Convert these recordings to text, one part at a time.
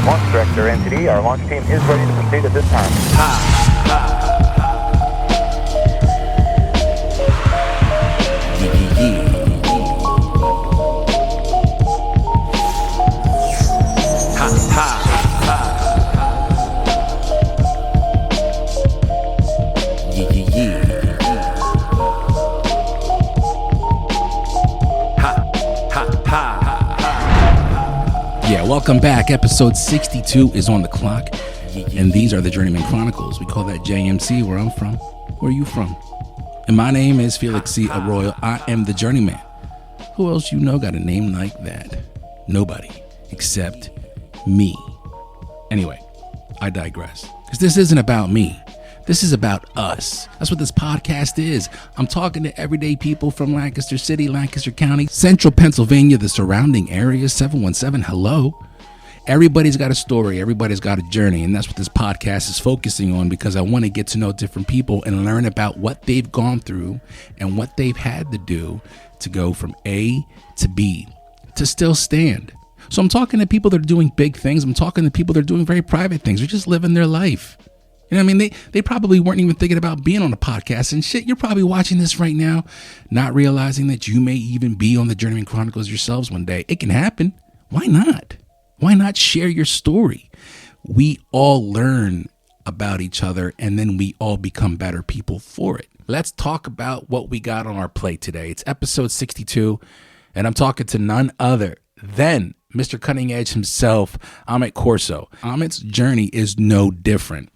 Launch Director NTD, our launch team is ready to proceed at this time. Welcome back. Episode 62 is on the clock, and these are the Journeyman Chronicles. We call that JMC, where I'm from. Where are you from? And my name is Felix C. Arroyo. I am the Journeyman. Who else you know got a name like that? Nobody, except me. Anyway, I digress, because this isn't about me. This is about us. That's what this podcast is. I'm talking to everyday people from Lancaster City, Lancaster County, Central Pennsylvania, the surrounding areas, 717, hello. Everybody's got a story. Everybody's got a journey. And that's what this podcast is focusing on, because I want to get to know different people and learn about what they've gone through and what they've had to do to go from A to B, to still stand. So I'm talking to people that are doing big things. I'm talking to people that are doing very private things. They're just living their life. You know what I mean? They probably weren't even thinking about being on a podcast and shit. You're probably watching this right now, not realizing that you may even be on the Journeyman Chronicles yourselves one day. It can happen. Why not? Why not share your story? We all learn about each other, and then we all become better people for it. Let's talk about what we got on our plate today. It's episode 62, and I'm talking to none other than Mr. Cutting Edge himself, Amit Corso. Amit's journey is no different.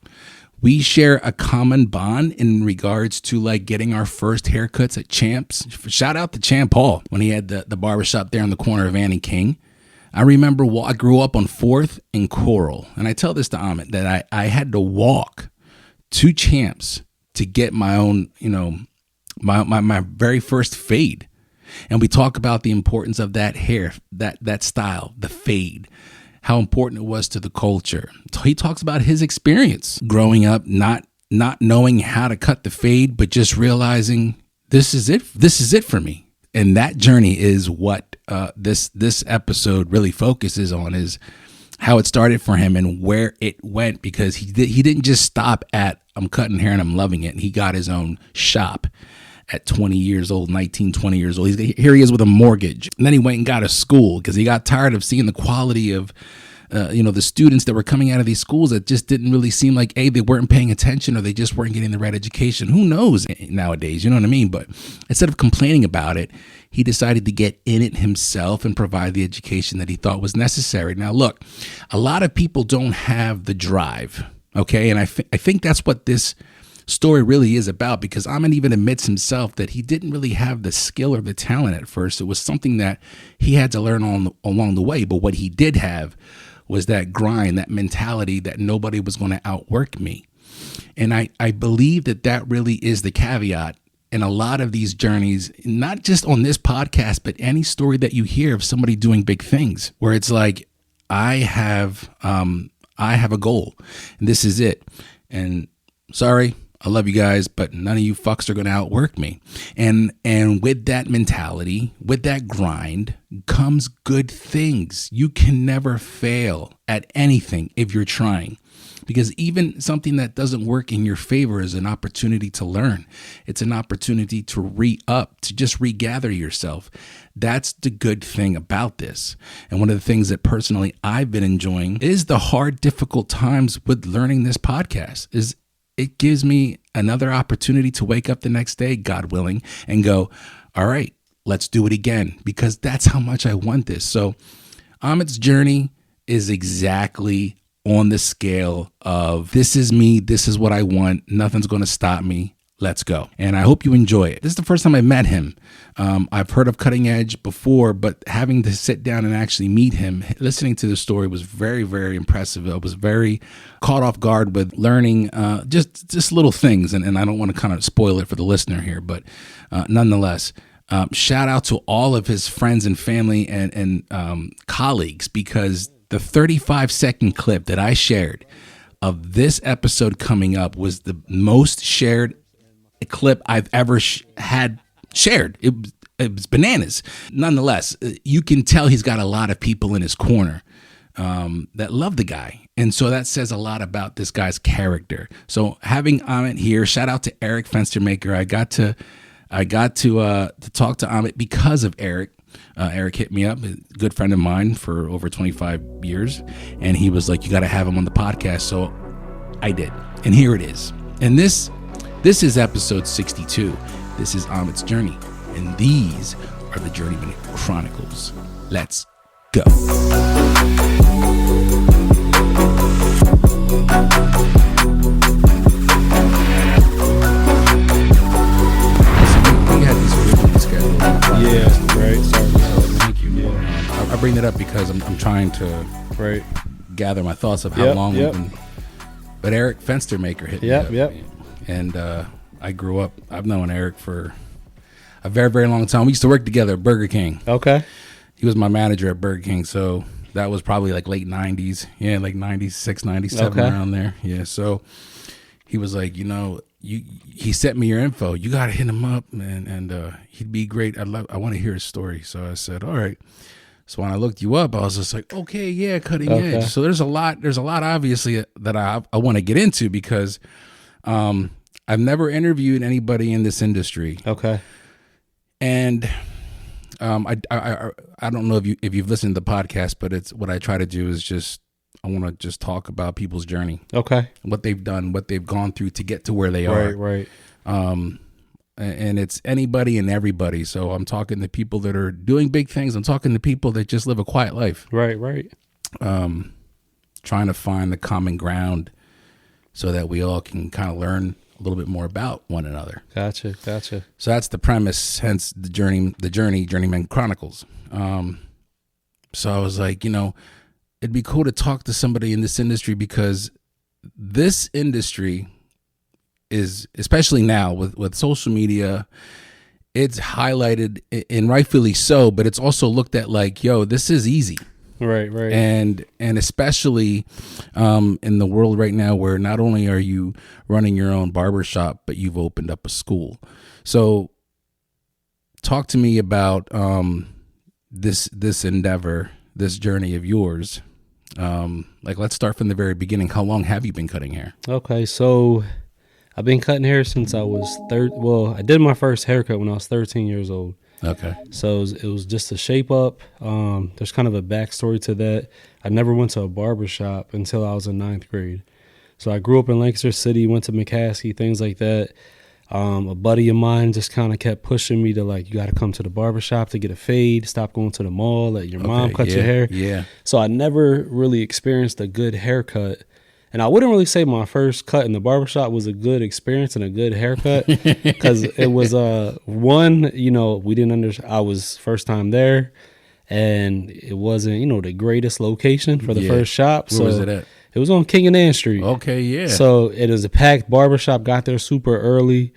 We share a common bond in regards to like getting our first haircuts at Champs. Shout out to Champ Paul when he had the barbershop there on the corner of Ann and King. I remember I grew up on 4th and Coral. And I tell this to Amit that I had to walk to Champs to get my own, my very first fade. And we talk about the importance of that hair, that style, the fade, how important it was to the culture. He talks about his experience growing up, not knowing how to cut the fade, but just realizing this is it. This is it for me. And that journey is what this episode really focuses on, is how it started for him and where it went, because he didn't just stop at I'm cutting hair and I'm loving it. He got his own shop at 20 years old, 19, 20 years old. Here he is with a mortgage. And then he went and got a school because he got tired of seeing the quality of, the students that were coming out of these schools that just didn't really seem like, A, they weren't paying attention, or they just weren't getting the right education. Who knows nowadays, you know what I mean? But instead of complaining about it, he decided to get in it himself and provide the education that he thought was necessary. Now, look, a lot of people don't have the drive, okay? And I think that's what this story really is about, because Amit even admits himself that he didn't really have the skill or the talent at first. It was something that he had to learn along the way. But what he did have was that grind, that mentality that nobody was going to outwork me. And I believe that really is the caveat in a lot of these journeys, not just on this podcast, but any story that you hear of somebody doing big things, where it's like, I have a goal and this is it. And sorry, I love you guys, but none of you fucks are going to outwork me. And with that mentality, with that grind, comes good things. You can never fail at anything if you're trying, because even something that doesn't work in your favor is an opportunity to learn. It's an opportunity to re-up, to just regather yourself. That's the good thing about this. And one of the things that personally I've been enjoying is the hard, difficult times with learning this podcast. It gives me another opportunity to wake up the next day, God willing, and go, all right, let's do it again, because that's how much I want this. So Amit's journey is exactly on the scale of, this is me, this is what I want, nothing's going to stop me. Let's go. And I hope you enjoy it. This is the first time I met him. I've heard of Cutting Edge before, but having to sit down and actually meet him, listening to the story was very, very impressive. I was very caught off guard with learning just little things. And I don't want to kind of spoil it for the listener here, but nonetheless, shout out to all of his friends and family and colleagues, because the 35-second clip that I shared of this episode coming up was the most shared clip I've ever had shared. It was bananas. Nonetheless, you can tell he's got a lot of people in his corner that love the guy. And so that says a lot about this guy's character. So having Amit here, shout out to Eric Fenstermaker. I got to talk to Amit because of Eric. Eric hit me up, a good friend of mine for over 25 years. And he was like, you got to have him on the podcast. So I did. And here it is. And this is episode 62. This is Amit's journey. And these are the Journeyman Chronicles. Let's go. Yeah, right. Sorry. Thank you. Yeah. I bring that up because I'm trying to gather my thoughts of how long we've been. But Eric Fenstermaker hit me up. Yep. And I grew up. I've known Eric for a very, very long time. We used to work together at Burger King. Okay. He was my manager at Burger King, so that was probably like late 90s. Yeah, like 96, 97, around there. Yeah, so he was like, he sent me your info. You got to hit him up, man, and he'd be great. I want to hear his story. So I said, all right. So when I looked you up, I was just like, okay, yeah, cutting edge. So there's a lot obviously that I want to get into because I've never interviewed anybody in this industry. Okay. And I don't know if you've listened to the podcast, but it's what I try to do is I want to just talk about people's journey. Okay. What they've done, what they've gone through to get to where they are. Right. And it's anybody and everybody. So I'm talking to people that are doing big things. I'm talking to people that just live a quiet life. Right. Trying to find the common ground so that we all can kind of learn a little bit more about one another. Gotcha. So that's the premise, hence the Journeyman Chronicles. So I was like, it'd be cool to talk to somebody in this industry because this industry is, especially now with social media, it's highlighted, and rightfully so, but it's also looked at like, yo, this is easy. Right. And especially in the world right now where not only are you running your own barbershop, but you've opened up a school. So talk to me about this endeavor, this journey of yours. Let's start from the very beginning. How long have you been cutting hair? Okay, so I've been cutting hair since I was I did my first haircut when I was 13 years old. Okay. So it was just a shape up. There's kind of a backstory to that. I never went to a barber shop until I was in 9th grade. So I grew up in Lancaster City, went to McCaskey, things like that. A buddy of mine just kind of kept pushing me to you got to come to the barber shop to get a fade, stop going to the mall, let your mom cut your hair. Yeah. So I never really experienced a good haircut. And I wouldn't really say my first cut in the barbershop was a good experience and a good haircut because it was we didn't understand. I was first time there and it wasn't, the greatest location for the first shop. Where was it at? It was on King and Ann Street. Okay, yeah. So it was a packed barbershop, got there super early.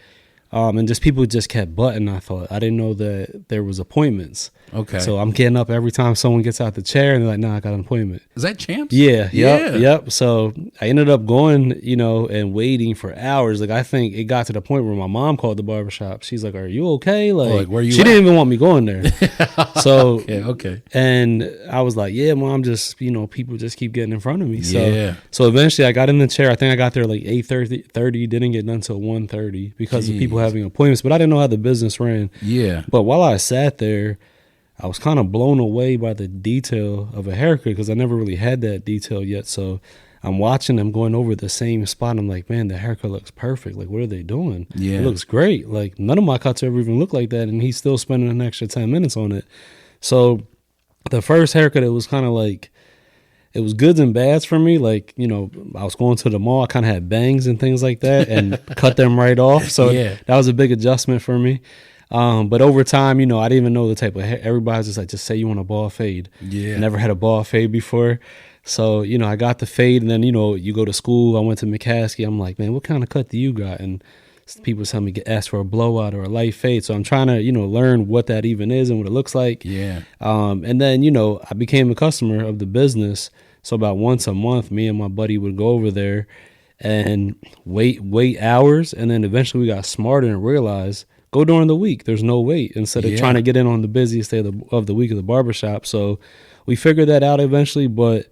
And just people just kept butting, I thought. I didn't know that there was appointments. Okay. So I'm getting up every time someone gets out the chair and they're like, nah, I got an appointment. Is that Champs? Yeah. Yep. So I ended up going, and waiting for hours. I think it got to the point where my mom called the barbershop. She's like, are you okay? Where you she at? didn't even want me going there. So, yeah, okay. And I was like, yeah, mom, just, people just keep getting in front of me. So eventually I got in the chair. I think I got there 8:30, didn't get done till 1:30 because of people having appointments, but I didn't know how the business ran. Yeah. But while I sat there, I was kind of blown away by the detail of a haircut because I never really had that detail yet. So I'm watching them going over the same spot. I'm like, man, the haircut looks perfect. What are they doing? Yeah. It looks great. None of my cuts ever even look like that. And he's still spending an extra 10 minutes on it. So the first haircut, it was kind of it was goods and bads for me. I was going to the mall. I kind of had bangs and things like that and cut them right off. So that was a big adjustment for me. But over time, I didn't even know the type of hair. Everybody's just like, just say you want a ball fade. Yeah. I never had a ball fade before. So, I got the fade and then, you go to school. I went to McCaskey. I'm like, man, what kind of cut do you got? And people tell me ask for a blowout or a light fade. So I'm trying to, learn what that even is and what it looks like. Yeah. And then, I became a customer of the business. So about once a month, me and my buddy would go over there and wait hours. And then eventually we got smarter and realized go during the week. There's no wait instead of trying to get in on the busiest day of the week of the barbershop. So we figured that out eventually. But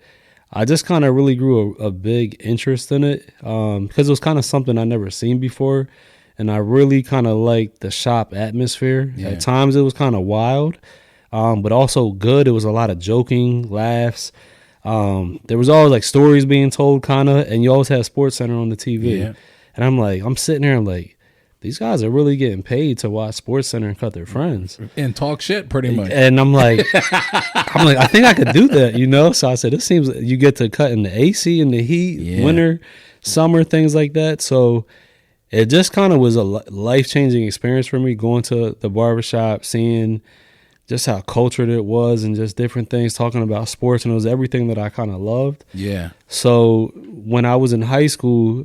I just kind of really grew a big interest in it because it was kind of something I never seen before. And I really kind of liked the shop atmosphere. Yeah. At times it was kind of wild, but also good. It was a lot of joking, laughs. There was always like stories being told kind of, and you always had Sports Center on the TV. Yeah. And I'm sitting there, I'm like, these guys are really getting paid to watch Sports Center and cut their friends And talk shit pretty much. and I'm like, I think I could do that, you know? So I said, this seems you get to cut in the AC and the heat, winter, summer, things like that. So it just kind of was a life-changing experience for me, going to the barbershop, seeing just how cultured it was and just different things, talking about sports. And it was everything that I kind of loved. Yeah. So when I was in high school,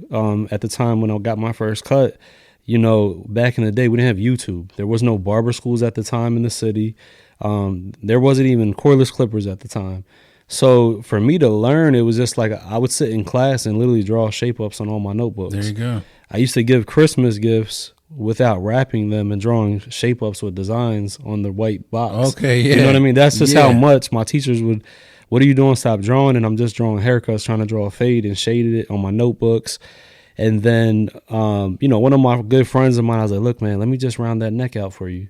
at the time when I got my first cut, you know, back in the day, we didn't have YouTube. There was no barber schools at the time in the city. There wasn't even cordless clippers at the time. So for me to learn, it was just like I would sit in class and literally draw shape-ups on all my notebooks. There you go. I used to give Christmas gifts without wrapping them and drawing shape-ups with designs on the white box. Okay, yeah. You know what I mean? That's just how much my teachers would, what are you doing? Stop drawing. And I'm just drawing haircuts, trying to draw a fade and shaded it on my notebooks. And then, you know, one of my good friends of mine, I was like, look, man, let me just round that neck out for you.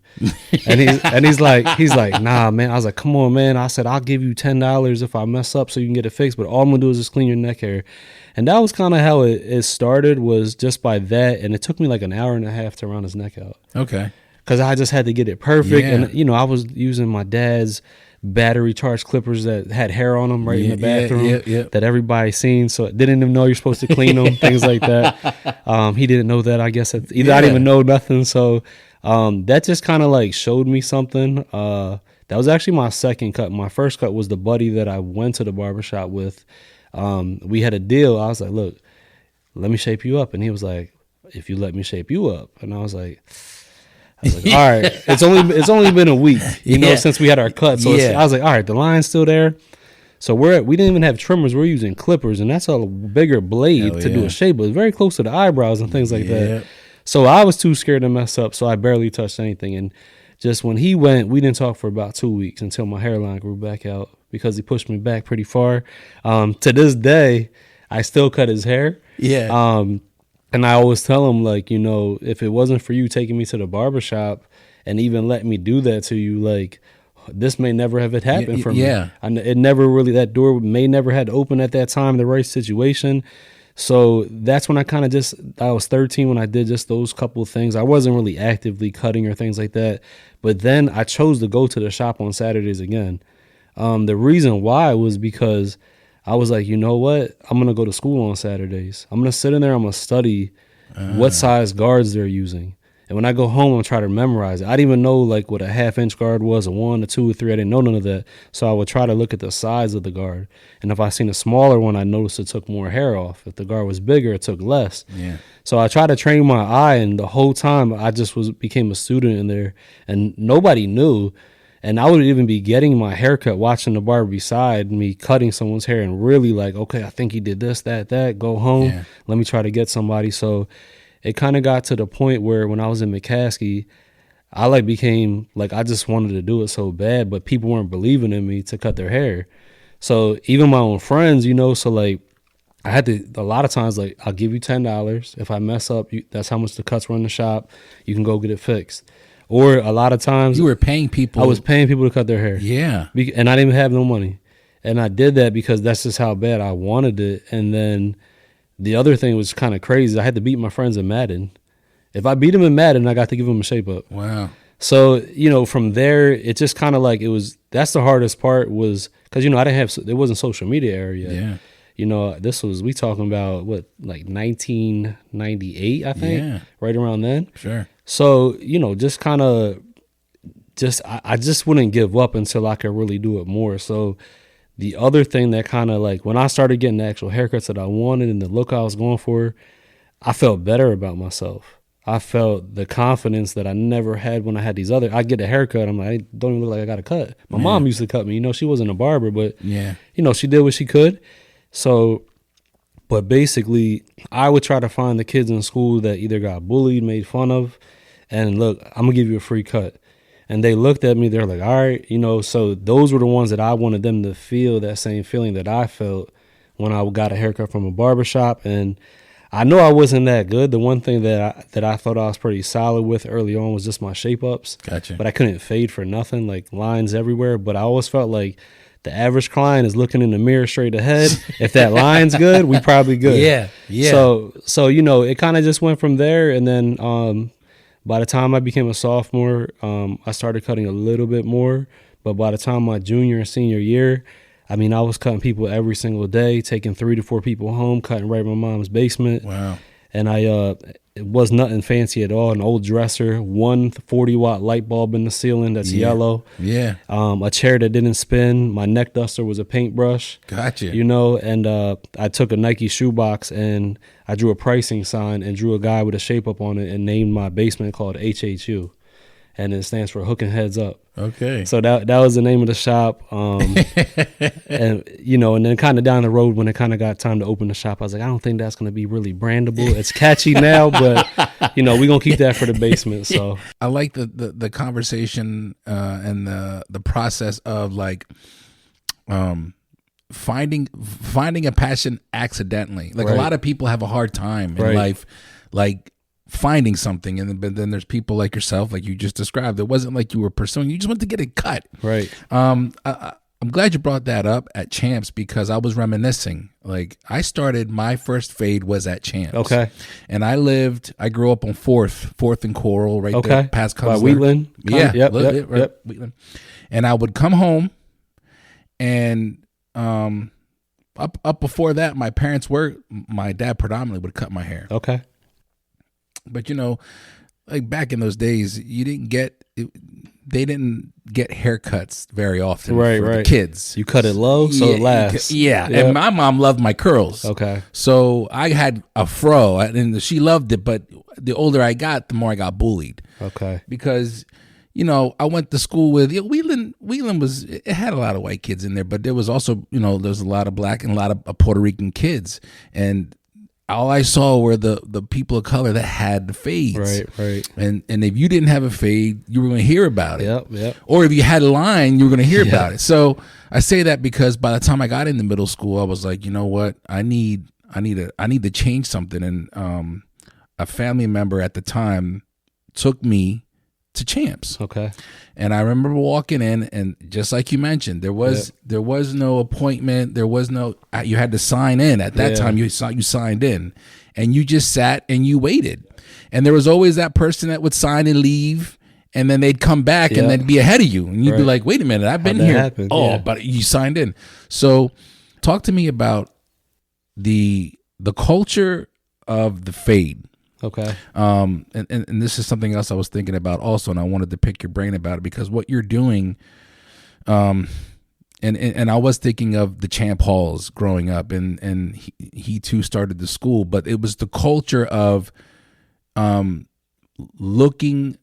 and he's like, nah, man. I was like, come on, man. I said, I'll give you $10 if I mess up so you can get it fixed. But all I'm going to do is just clean your neck hair. And that was kind of how it started, was just by that. And it took me like an hour and a half to round his neck out. Okay. Because I just had to get it perfect. Yeah. And, you know, I was using my dad's battery charged clippers that had hair on them in the bathroom that everybody seen. So didn't even know you're supposed to clean them, things like that. He didn't know that, I guess. Either I didn't even know nothing. So that just kind of like showed me something. That was actually my second cut. My first cut was the buddy that I went to the barbershop with. We had a deal. I was like, look, let me shape you up. And he was like, if you let me shape you up. And I was like, all right, it's only been a week, you know, since we had our cut. So I was like, all right, the line's still there. So we didn't even have trimmers. We're using clippers, and that's a bigger blade to do a shape, but it's very close to the eyebrows and things like that. So I was too scared to mess up, so I barely touched anything. And just when he went, we didn't talk for about 2 weeks until my hairline grew back out because he pushed me back pretty far. To this day, I still cut his hair. Yeah. And I always tell him, like, you know, if it wasn't for you taking me to the barbershop and even letting me do that to you, like, this may never have happened for me. Yeah. It never really, that door may never had opened at that time, the right situation. So that's when I was 13 when I did just those couple of things. I wasn't really actively cutting or things like that. But then I chose to go to the shop on Saturdays again. The reason why was because I was like, you know what? I'm going to go to school on Saturdays. I'm going to sit in there. I'm going to study what size guards they're using. And when I go home, I'm trying to memorize it. I didn't even know like what a 1/2 inch guard was, a 1, a 2, a 3. I didn't know none of that. So I would try to look at the size of the guard. And if I seen a smaller one, I noticed it took more hair off. If the guard was bigger, it took less. Yeah. So I tried to train my eye, and the whole time I just became a student in there, and nobody knew. And I would even be getting my haircut, watching the barber beside me cutting someone's hair, and really like, okay, I think he did this, that, go home. Yeah. Let me try to get somebody. So it kind of got to the point where when I was in McCaskey, I like became like, I just wanted to do it so bad, but people weren't believing in me to cut their hair. So even my own friends, you know, so like I had to, a lot of times, like, I'll give you $10. If I mess up, that's how much the cuts were in the shop. You can go get it fixed. Or a lot of times you were paying people. I was paying people to cut their hair. Yeah. And I didn't even have no money. And I did that because that's just how bad I wanted it. And then the other thing was kind of crazy. I had to beat my friends in Madden. If I beat them in Madden, I got to give them a shape up. Wow. So, you know, from there, it just kind of like that's the hardest part was because, you know, it wasn't social media era yet. Yeah. You know, we talking about what, like 1998, I think, right around then. Sure. So, you know, just kind of I just wouldn't give up until I could really do it more. So the other thing that kind of like when I started getting the actual haircuts that I wanted and the look I was going for, I felt better about myself. I felt the confidence that I never had when I had these I get a haircut. I'm like, I don't even look like I got a cut. My mom used to cut me. You know, she wasn't a barber, but, you know, she did what she could. So, but basically, I would try to find the kids in school that either got bullied, made fun of, and look, I'm going to give you a free cut. And they looked at me, they're like, all right, you know, so those were the ones that I wanted them to feel that same feeling that I felt when I got a haircut from a barbershop, and I know I wasn't that good. The one thing that I thought I was pretty solid with early on was just my shape ups. Gotcha. But I couldn't fade for nothing, like lines everywhere. But I always felt like the average client is looking in the mirror straight ahead. If that line's good, we probably good. Yeah, yeah. So it kind of just went from there, and then by the time I became a sophomore, I started cutting a little bit more. But by the time my junior and senior year, I mean, I was cutting people every single day, taking 3 to 4 people home, cutting right in my mom's basement. Wow. And it was nothing fancy at all. An old dresser, 140-watt light bulb in the ceiling that's yellow. Yeah. A chair that didn't spin. My neck duster was a paintbrush. Gotcha. And I took a Nike shoebox and I drew a pricing sign and drew a guy with a shape up on it and named my basement called HHU. And it stands for Hooking Heads Up. Okay. So that was the name of the shop. And then kind of down the road when it kind of got time to open the shop, I was like, I don't think that's going to be really brandable. It's catchy now, but we're going to keep that for the basement. So I like the conversation and the process of like finding a passion accidentally. Like a lot of people have a hard time in life, like finding something, but then there's people like yourself, like you just described. It wasn't like you were pursuing; you just wanted to get it cut. Right. I'm glad you brought that up at Champs because I was reminiscing. Like I started, my first fade was at Champs. Okay. And I grew up on Fourth and Coral, right there, past By Cutler. Wheatland. Yeah. Yep. Wheatland. And I would come home, and up before that, my dad predominantly would cut my hair. Okay. But like back in those days, they didn't get haircuts very often for the kids. You cut it low so it lasts. And my mom loved my curls. Okay. So I had a fro, and she loved it, but the older I got, the more I got bullied. Okay. Because I went to school with Wheatland. It had a lot of white kids in there, but there was also there's a lot of black and a lot of Puerto Rican kids, and all I saw were the people of color that had the fades. Right. And if you didn't have a fade, you were going to hear about it. Yep. Or if you had a line, you were going to hear about it. So I say that because by the time I got into middle school, I was like, you know what? I need to change something. And a family member at the time took me to Champs. Okay. And I remember walking in, and just like you mentioned, there was no appointment. There was no, you had to sign in. At that time, you signed in, and you just sat and you waited. And there was always that person that would sign and leave, and then they'd come back and they'd be ahead of you. And you'd be like, wait a minute, I've been here. Happen? But you signed in. So talk to me about the culture of the fade. Okay. And this is something else I was thinking about also, and I wanted to pick your brain about it because what you're doing, and I was thinking of the Champ Halls growing up, and he too started the school, but it was the culture of looking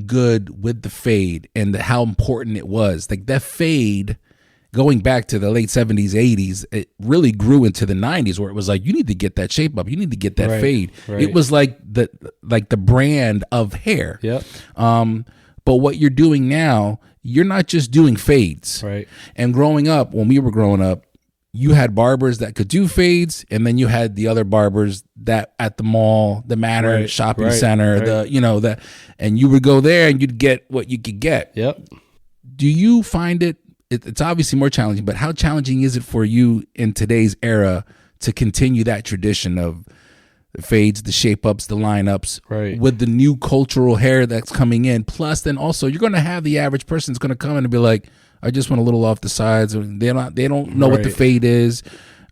good with the fade and how important it was. Like that fade, going back to the late 70s, 80s, it really grew into the 90s where it was like, you need to get that shape up. You need to get that fade. Right. It was like the brand of hair. Yep. But what you're doing now, you're not just doing fades. Right. And growing up, when we were growing up, you had barbers that could do fades, and then you had the other barbers that at the mall, the Manor shopping center, and you would go there and you'd get what you could get. Yep. Do you find it's obviously more challenging, but how challenging is it for you in today's era to continue that tradition of the fades, the shape ups, the lineups, with the new cultural hair that's coming in? Plus, then also you're going to have the average person that's going to come in and be like, I just want a little off the sides. They don't know what the fade is.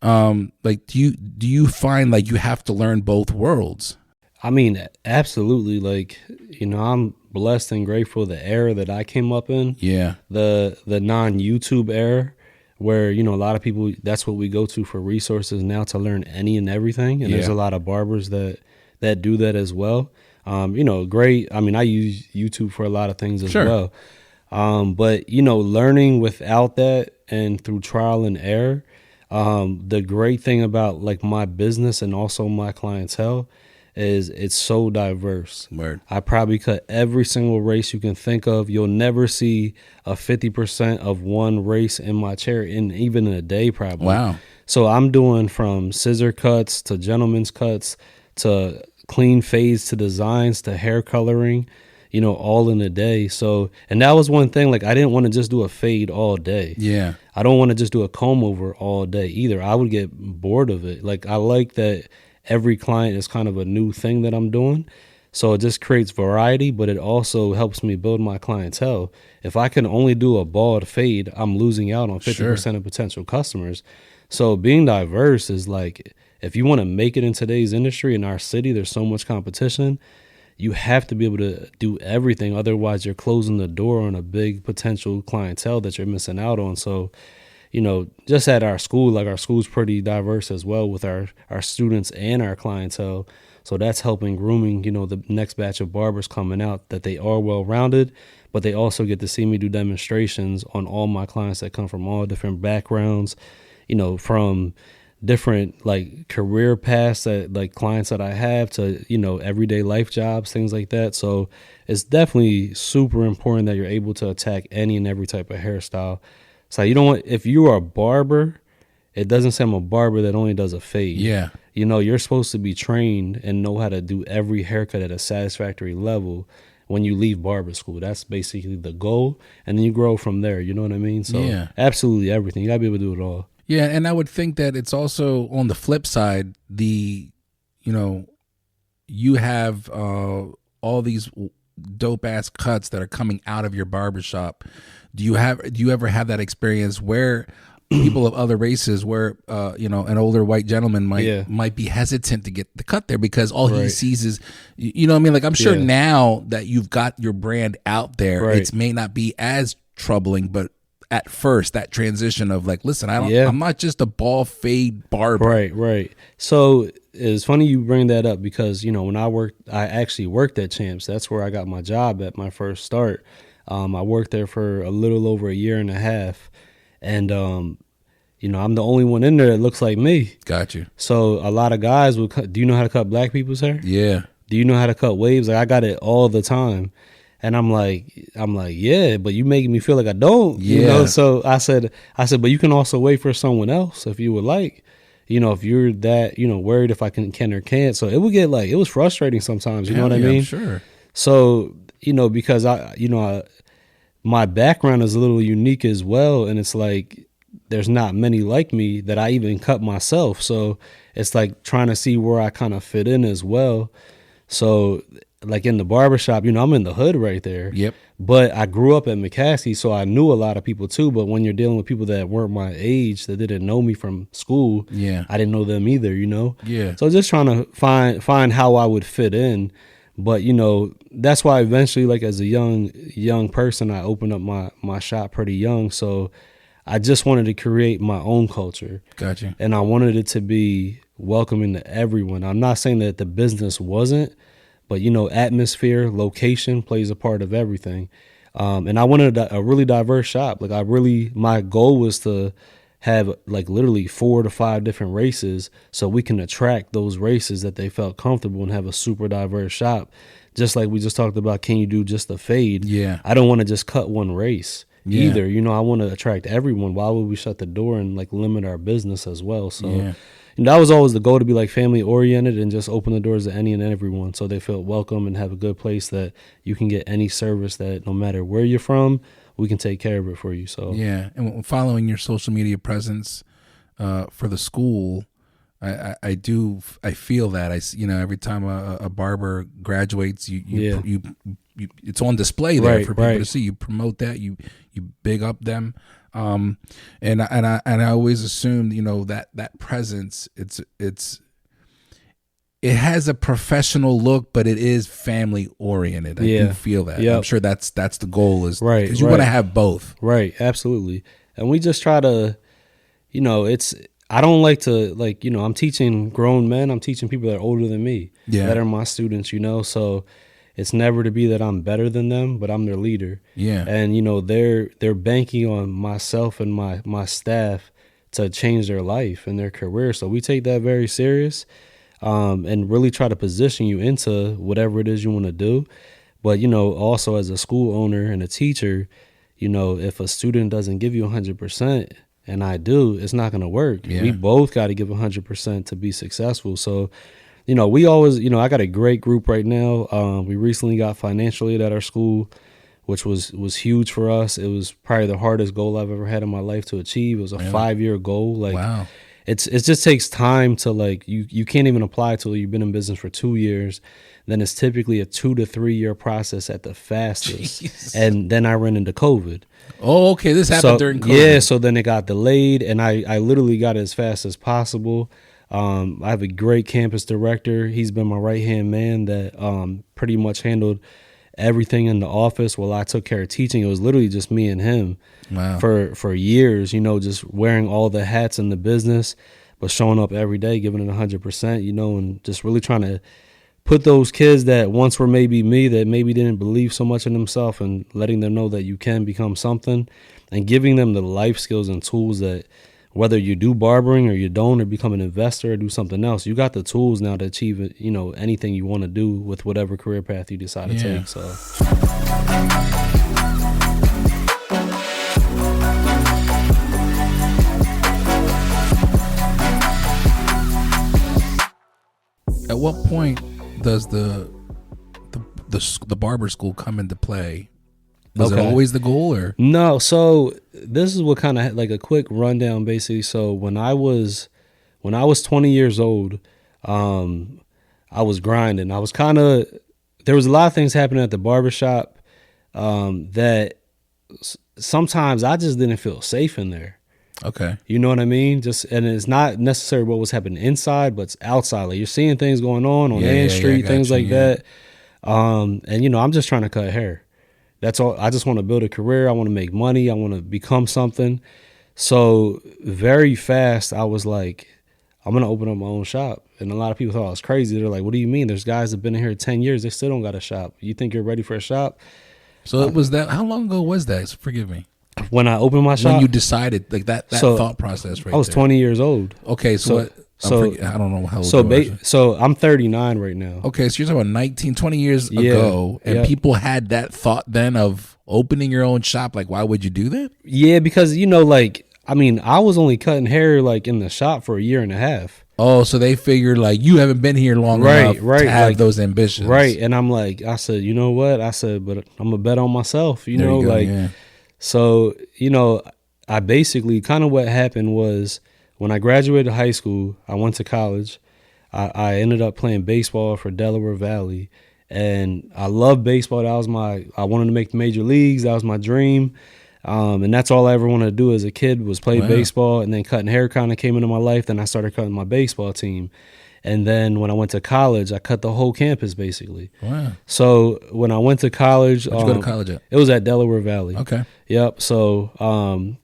Like, do you find like you have to learn both worlds? I mean, absolutely. Like, I'm blessed and grateful the era that I came up in. Yeah. The non-YouTube era where, a lot of people, that's what we go to for resources now to learn any and everything. And there's a lot of barbers that do that as well. Great. I mean, I use YouTube for a lot of things as well. But, learning without that and through trial and error, the great thing about like my business and also my clientele is it's so diverse. Word. I probably cut every single race you can think of. You'll never see a 50% of one race in my chair, even in a day probably. Wow. So I'm doing from scissor cuts to gentleman's cuts to clean fades to designs to hair coloring, all in a day. So, and that was one thing, like I didn't want to just do a fade all day. Yeah. I don't want to just do a comb over all day either. I would get bored of it. Like I like that every client is kind of a new thing that I'm doing. So it just creates variety, but it also helps me build my clientele. If I can only do a bald fade, I'm losing out on 50% of potential customers. So being diverse is like, if you want to make it in today's industry, in our city, there's so much competition. You have to be able to do everything. Otherwise, you're closing the door on a big potential clientele that you're missing out on. So, just at our school, like our school's pretty diverse as well with our students and our clientele. So that's helping grooming, the next batch of barbers coming out, that they are well-rounded, but they also get to see me do demonstrations on all my clients that come from all different backgrounds, from different like career paths, that like clients that I have, to everyday life jobs, things like that. So it's definitely super important that you're able to attack any and every type of hairstyle. So if you are a barber, it doesn't say I'm a barber that only does a fade. Yeah. You're supposed to be trained and know how to do every haircut at a satisfactory level when you leave barber school. That's basically the goal, and then you grow from there. You know what I mean? So yeah, absolutely everything. You gotta be able to do it all. Yeah, and I would think that it's also on the flip side, you have all these dope ass cuts that are coming out of your barbershop. Do you ever have that experience where people of other races, where an older white gentleman might be hesitant to get the cut there because all he sees is, what I mean? Like, I'm sure now that you've got your brand out there, it may not be as troubling, but at first, that transition of like, listen, I'm not just a ball fade barber. Right. So it's funny you bring that up because, when I actually worked at Champs. That's where I got my job at my first start. I worked there for a little over a year and a half. And, I'm the only one in there that looks like me. Got you. So a lot of guys would cut. Do you know how to cut black people's hair? Yeah. Do you know how to cut waves? Like, I got it all the time. And I'm like, yeah, but you making me feel like I don't, So I said, but you can also wait for someone else if you would like, if you're that, worried if I can or can't. So it would get it was frustrating sometimes. You know what I mean? Sure. So, because my background is a little unique as well. And it's like, there's not many like me that I even cut myself. So it's like trying to see where I kind of fit in as well. So like in the barbershop, I'm in the hood right there. Yep. But I grew up at McCaskey, so I knew a lot of people too. But when you're dealing with people that weren't my age, that didn't know me from school, I didn't know them either, Yeah. So just trying to find how I would fit in. But, that's why eventually, like as a young person, I opened up my shop pretty young. So I just wanted to create my own culture. Gotcha. And I wanted it to be welcoming to everyone. I'm not saying that the business wasn't, but, atmosphere, location plays a part of everything. And I wanted a really diverse shop. Like my goal was to have like literally 4 to 5 different races so we can attract those races that they felt comfortable and have a super diverse shop. Just like we just talked about, can you do just a fade? Yeah. I don't want to just cut one race either. I want to attract everyone. Why would we shut the door and like limit our business as well? So that was always the goal, to be like family oriented and just open the doors to any and everyone so they feel welcome and have a good place that you can get any service that no matter where you're from, we can take care of it for you. So and following your social media presence for the school, I feel that every time a barber graduates, you it's on display there for people to see. You promote that, you big up them. And I always assumed, that presence, it has a professional look, but it is family oriented. I do feel that. I'm sure that's the goal, is because you want to have both. Right. Absolutely. And we just try to, I don't like to I'm teaching grown men. I'm teaching people that are older than me, that are my students, so it's never to be that I'm better than them, but I'm their leader. Yeah. And, they're banking on myself and my staff to change their life and their career. So we take that very serious, and really try to position you into whatever it is you want to do. But, also as a school owner and a teacher, if a student doesn't give you 100%, and I do, it's not going to work. Yeah. We both got to give 100% to be successful. So, we always, I got a great group right now. We recently got financial aid at our school, which was huge for us. It was probably the hardest goal I've ever had in my life to achieve. It was a 5-year goal. Like, wow. It just takes time to, like, you can't even apply till you've been in business for 2 years. Then it's typically a 2 to 3 year process at the fastest. Jeez. And then I ran into COVID. Oh, okay. This happened during COVID. Yeah, so then it got delayed, and I literally got it as fast as possible. I have a great campus director. He's been my right-hand man that pretty much handled everything in the office while I took care of teaching. It was literally just me and him for years, just wearing all the hats in the business, but showing up every day, giving it 100%, and just really trying to put those kids that once were maybe me, that maybe didn't believe so much in themselves, and letting them know that you can become something, and giving them the life skills and tools that whether you do barbering or you don't, or become an investor or do something else, you got the tools now to achieve it, anything you want to do with whatever career path you decide to take. So. At what point does the barber school come into play? Was it always the goal, or no? So this is what kind of like a quick rundown, basically. So when I was 20 years old, I was grinding. I was there was a lot of things happening at the barbershop that sometimes I just didn't feel safe in there. Okay. You know what I mean? And it's not necessarily what was happening inside, but it's outside. Like, you're seeing things going on Ann Street, things like that. And I'm just trying to cut hair. That's all. I just want to build a career. I want to make money. I want to become something. So very fast, I was like, I'm going to open up my own shop. And a lot of people thought I was crazy. They're like, what do you mean? There's guys that have been in here 10 years. They still don't got a shop. You think you're ready for a shop? So it was that. How long ago was that? Forgive me. When I opened my shop? When you decided, like that thought process right I was 20 years old. Okay, so I don't know how old you are. So I'm 39 right now. Okay, so you're talking about 20 years ago, and people had that thought then of opening your own shop. Like, why would you do that? Yeah, because, I was only cutting hair, like, in the shop for a year and a half. Oh, so they figured, like, you haven't been here long enough to have like, those ambitions. Right, and I'm like, I said, you know what? I said, but I'm going to bet on myself, So, I basically, kind of what happened was when I graduated high school, I went to college. I ended up playing baseball for Delaware Valley, and I loved baseball. I wanted to make the major leagues. That was my dream. And that's all I ever wanted to do as a kid was play baseball, and then cutting hair kind of came into my life. Then I started cutting my baseball team. And then when I went to college, I cut the whole campus basically. Wow. So when I went to college, where'd you go to college at? It was at Delaware Valley. Okay. Yep. So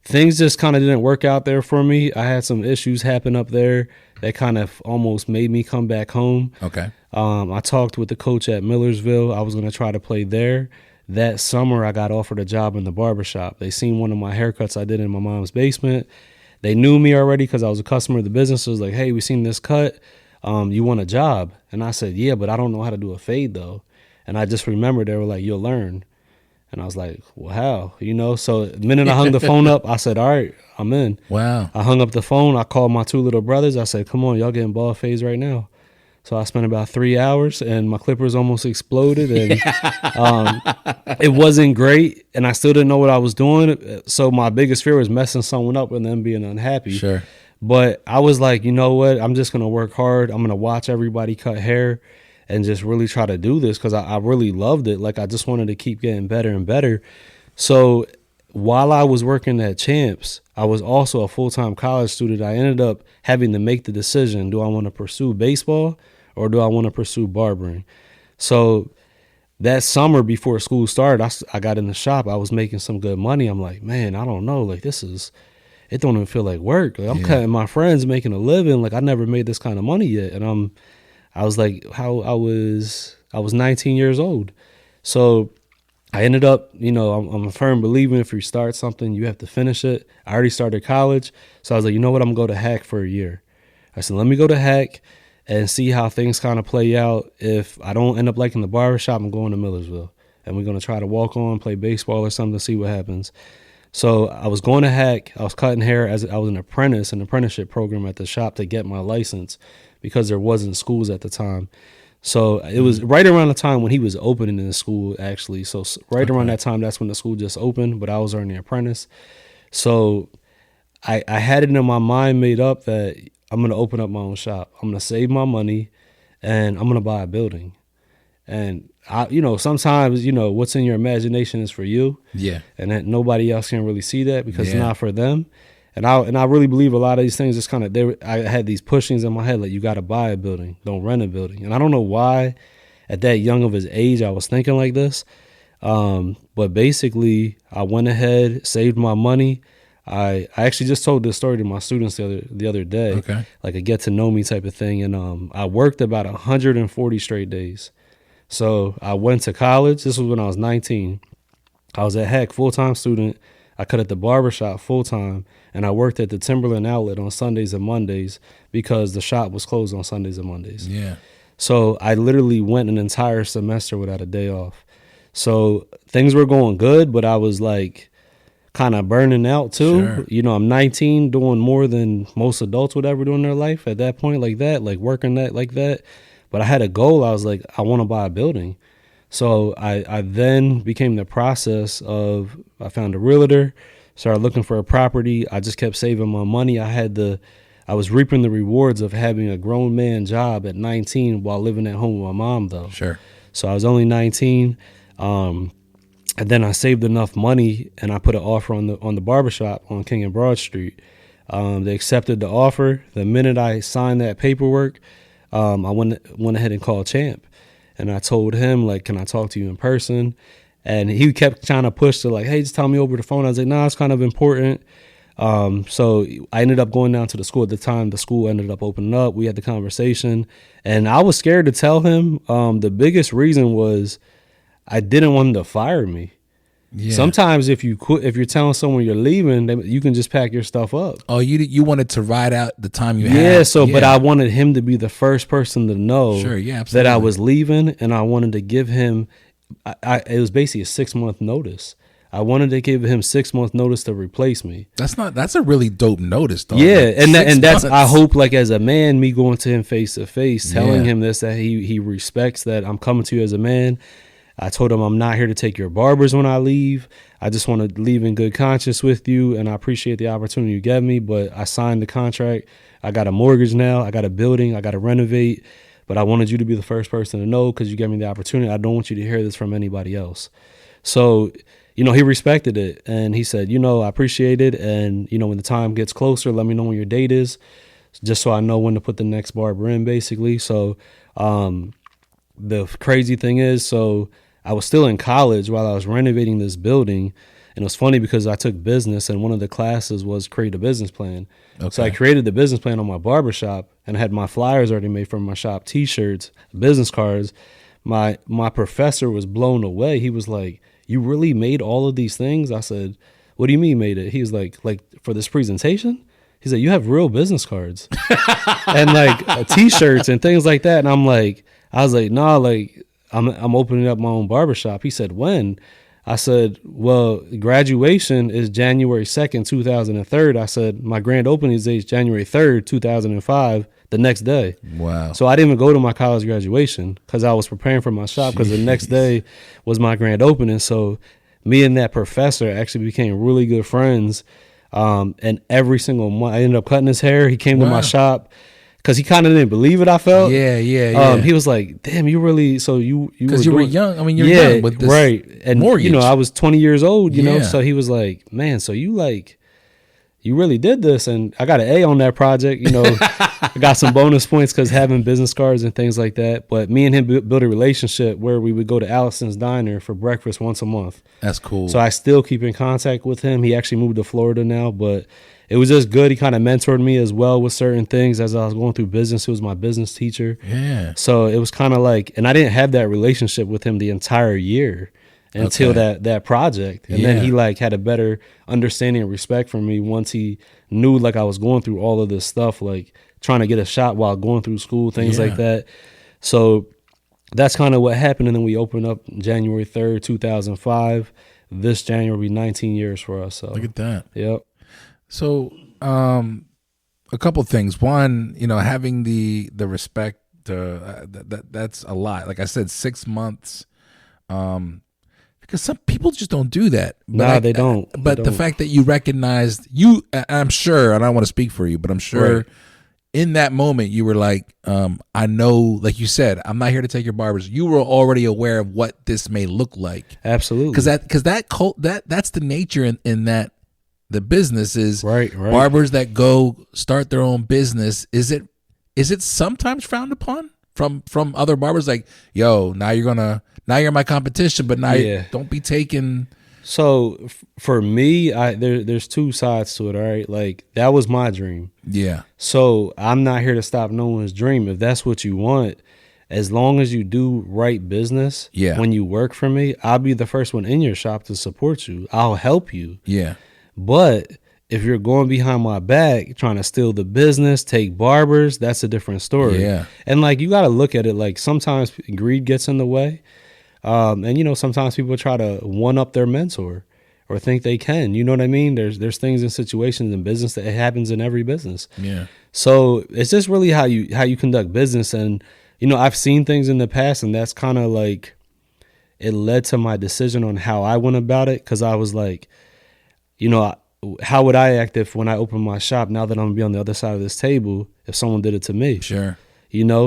things just kind of didn't work out there for me. I had some issues happen up there that kind of almost made me come back home. Okay. I talked with the coach at Millersville. I was going to try to play there. That summer, I got offered a job in the barbershop. They seen one of my haircuts I did in my mom's basement. They knew me already because I was a customer of the business. It was like, hey, we seen this cut. You want a job? And I said, yeah, but I don't know how to do a fade, though. And I just remembered they were like, you'll learn. And I was like, well, how? So the minute I hung the phone up, I said, all right, I'm in. Wow. I hung up the phone. I called my two little brothers. I said, come on, y'all getting bald fades right now. So I spent about 3 hours, and my clippers almost exploded, and it wasn't great, and I still didn't know what I was doing. So my biggest fear was messing someone up and them being unhappy. Sure. But I was like, you know what? I'm just going to work hard. I'm going to watch everybody cut hair and just really try to do this because I really loved it. Like, I just wanted to keep getting better and better. So while I was working at Champs, I was also a full-time college student. I ended up having to make the decision, do I want to pursue baseball or do I want to pursue barbering? So that summer before school started, I got in the shop. I was making some good money. I'm like, man, I don't know. Like, it don't even feel like work. Like, I'm cutting my friends making a living. Like, I never made this kind of money yet. And I was like, I was 19 years old. So I ended up, I'm a firm believer if you start something, you have to finish it. I already started college. So I was like, you know what? I'm going to go to Hack for a year. I said, let me go to Hack and see how things kind of play out. If I don't end up liking the barbershop, I'm going to Millersville. And we're going to try to walk on, play baseball or something, see what happens. So I was going to hack. I was cutting hair as I was an apprentice, an apprenticeship program at the shop to get my license because there wasn't schools at the time. So it was right around the time when he was opening in the school, actually. So right around that time, that's when the school just opened, but I was already an apprentice. So I had it in my mind made up that I'm going to open up my own shop. I'm going to save my money and I'm going to buy a building. And sometimes, what's in your imagination is for you. Yeah. And that nobody else can really see that because it's not for them. And I really believe a lot of these things just kind of, I had these pushings in my head, like, you got to buy a building, don't rent a building. And I don't know why at that young of his age I was thinking like this. But basically I went ahead, saved my money. I actually just told this story to my students the other day, like a get to know me type of thing. And I worked about 140 straight days. So I went to college. This was when I was 19. I was at Heck, full-time student. I cut at the barbershop full-time, and I worked at the Timberland outlet on Sundays and Mondays because the shop was closed on Sundays and Mondays. Yeah. So I literally went an entire semester without a day off. So things were going good, but I was like kind of burning out too. Sure. I'm 19, doing more than most adults would ever do in their life at that point, like that, like working that like that. But I had a goal. I was like, I want to buy a building. So I then became the process of, I found a realtor, started looking for a property. I just kept saving my money. I was reaping the rewards of having a grown man job at 19 while living at home with my mom, though. Sure. So I was only 19. And then I saved enough money and I put an offer on the barbershop on King and Broad Street. They accepted the offer. The minute I signed that paperwork, I went ahead and called Champ, and I told him, like, can I talk to you in person? And he kept trying to push to, like, hey, just tell me over the phone. I was like, nah, it's kind of important. So I ended up going down to the school at the time. The school ended up opening up. We had the conversation, and I was scared to tell him. The biggest reason was I didn't want him to fire me. Yeah. Sometimes if you're telling someone you're leaving, you can just pack your stuff up. Oh, you wanted to ride out the time you had. Yeah. But I wanted him to be the first person to know that I was leaving, and I wanted to give him, it was basically a 6-month notice. I wanted to give him 6-month notice to replace me. That's a really dope notice, though. Yeah, like, that's I hope, like, as a man, me going to him face to face, telling him this, that he respects that I'm coming to you as a man. I told him I'm not here to take your barbers when I leave. I just want to leave in good conscience with you, and I appreciate the opportunity you gave me, but I signed the contract. I got a mortgage now. I got a building. I got to renovate, but I wanted you to be the first person to know because you gave me the opportunity. I don't want you to hear this from anybody else. So, he respected it, and he said, I appreciate it, and, when the time gets closer, let me know when your date is, just so I know when to put the next barber in, basically. So the crazy thing is, so I was still in college while I was renovating this building, and it was funny because I took business, and one of the classes was create a business plan. Okay. So I created the business plan on my barbershop, and I had my flyers already made from my shop, T-shirts, business cards. My professor was blown away. He was like, "You really made all of these things?" I said, "What do you mean made it?" He was like for this presentation? He said, "You have real business cards and like T-shirts and things like that." And I was like, "Nah, like I'm opening up my own barbershop." He said, "When?" I said, "Well, graduation is January 2nd, 2003. I said, "My grand opening date is January 3rd, 2005, the next day." Wow. So I didn't even go to my college graduation because I was preparing for my shop because the next day was my grand opening. So me and that professor actually became really good friends. And every single month I ended up cutting his hair. He came to my shop because he kind of didn't believe it, I felt. Yeah. He was like, "Damn, you really?" So because you were young. I mean, you're young with this, right? And mortgage. I was 20 years old. So he was like, "Man, so you really did this?" And I got an A on that project. I got some bonus points because having business cards and things like that. But me and him built a relationship where we would go to Allison's Diner for breakfast once a month. That's cool. So I still keep in contact with him. He actually moved to Florida now, but it was just good. He kind of mentored me as well with certain things as I was going through business. He was my business teacher. Yeah. So it was kind of like, and I didn't have that relationship with him the entire year until that project. And then he like had a better understanding and respect for me once he knew like I was going through all of this stuff, like trying to get a shot while going through school, things like that. So that's kind of what happened. And then we opened up January 3rd, 2005. this January will be 19 years for us. So Look at that. yep. So, a couple things. One, having the respect. That's a lot. Like I said, 6 months. Because some people just don't do that. Nah, they don't. But the fact that you recognized I'm sure, and I don't want to speak for you, but I'm sure in that moment you were like, I know, like you said, I'm not here to take your barbers. You were already aware of what this may look like. Absolutely. Because that's the nature in that the business is right. Barbers that go start their own business. Is it sometimes frowned upon from other barbers? Like, yo, now you're my competition, but now don't be taking. So for me, there's two sides to it. All right, like that was my dream. Yeah. So I'm not here to stop no one's dream. If that's what you want, as long as you do right business, when you work for me, I'll be the first one in your shop to support you. I'll help you. Yeah. But if you're going behind my back, trying to steal the business, take barbers, that's a different story. Yeah. And like, you got to look at it like sometimes greed gets in the way. And sometimes people try to one up their mentor or think they can, you know what I mean? There's things and situations in business that it happens in every business. Yeah. So it's just really how you conduct business. And, I've seen things in the past, and that's kind of like, it led to my decision on how I went about it. 'Cause I was like, how would I act if when I open my shop, now that I'm gonna be on the other side of this table, if someone did it to me? Sure.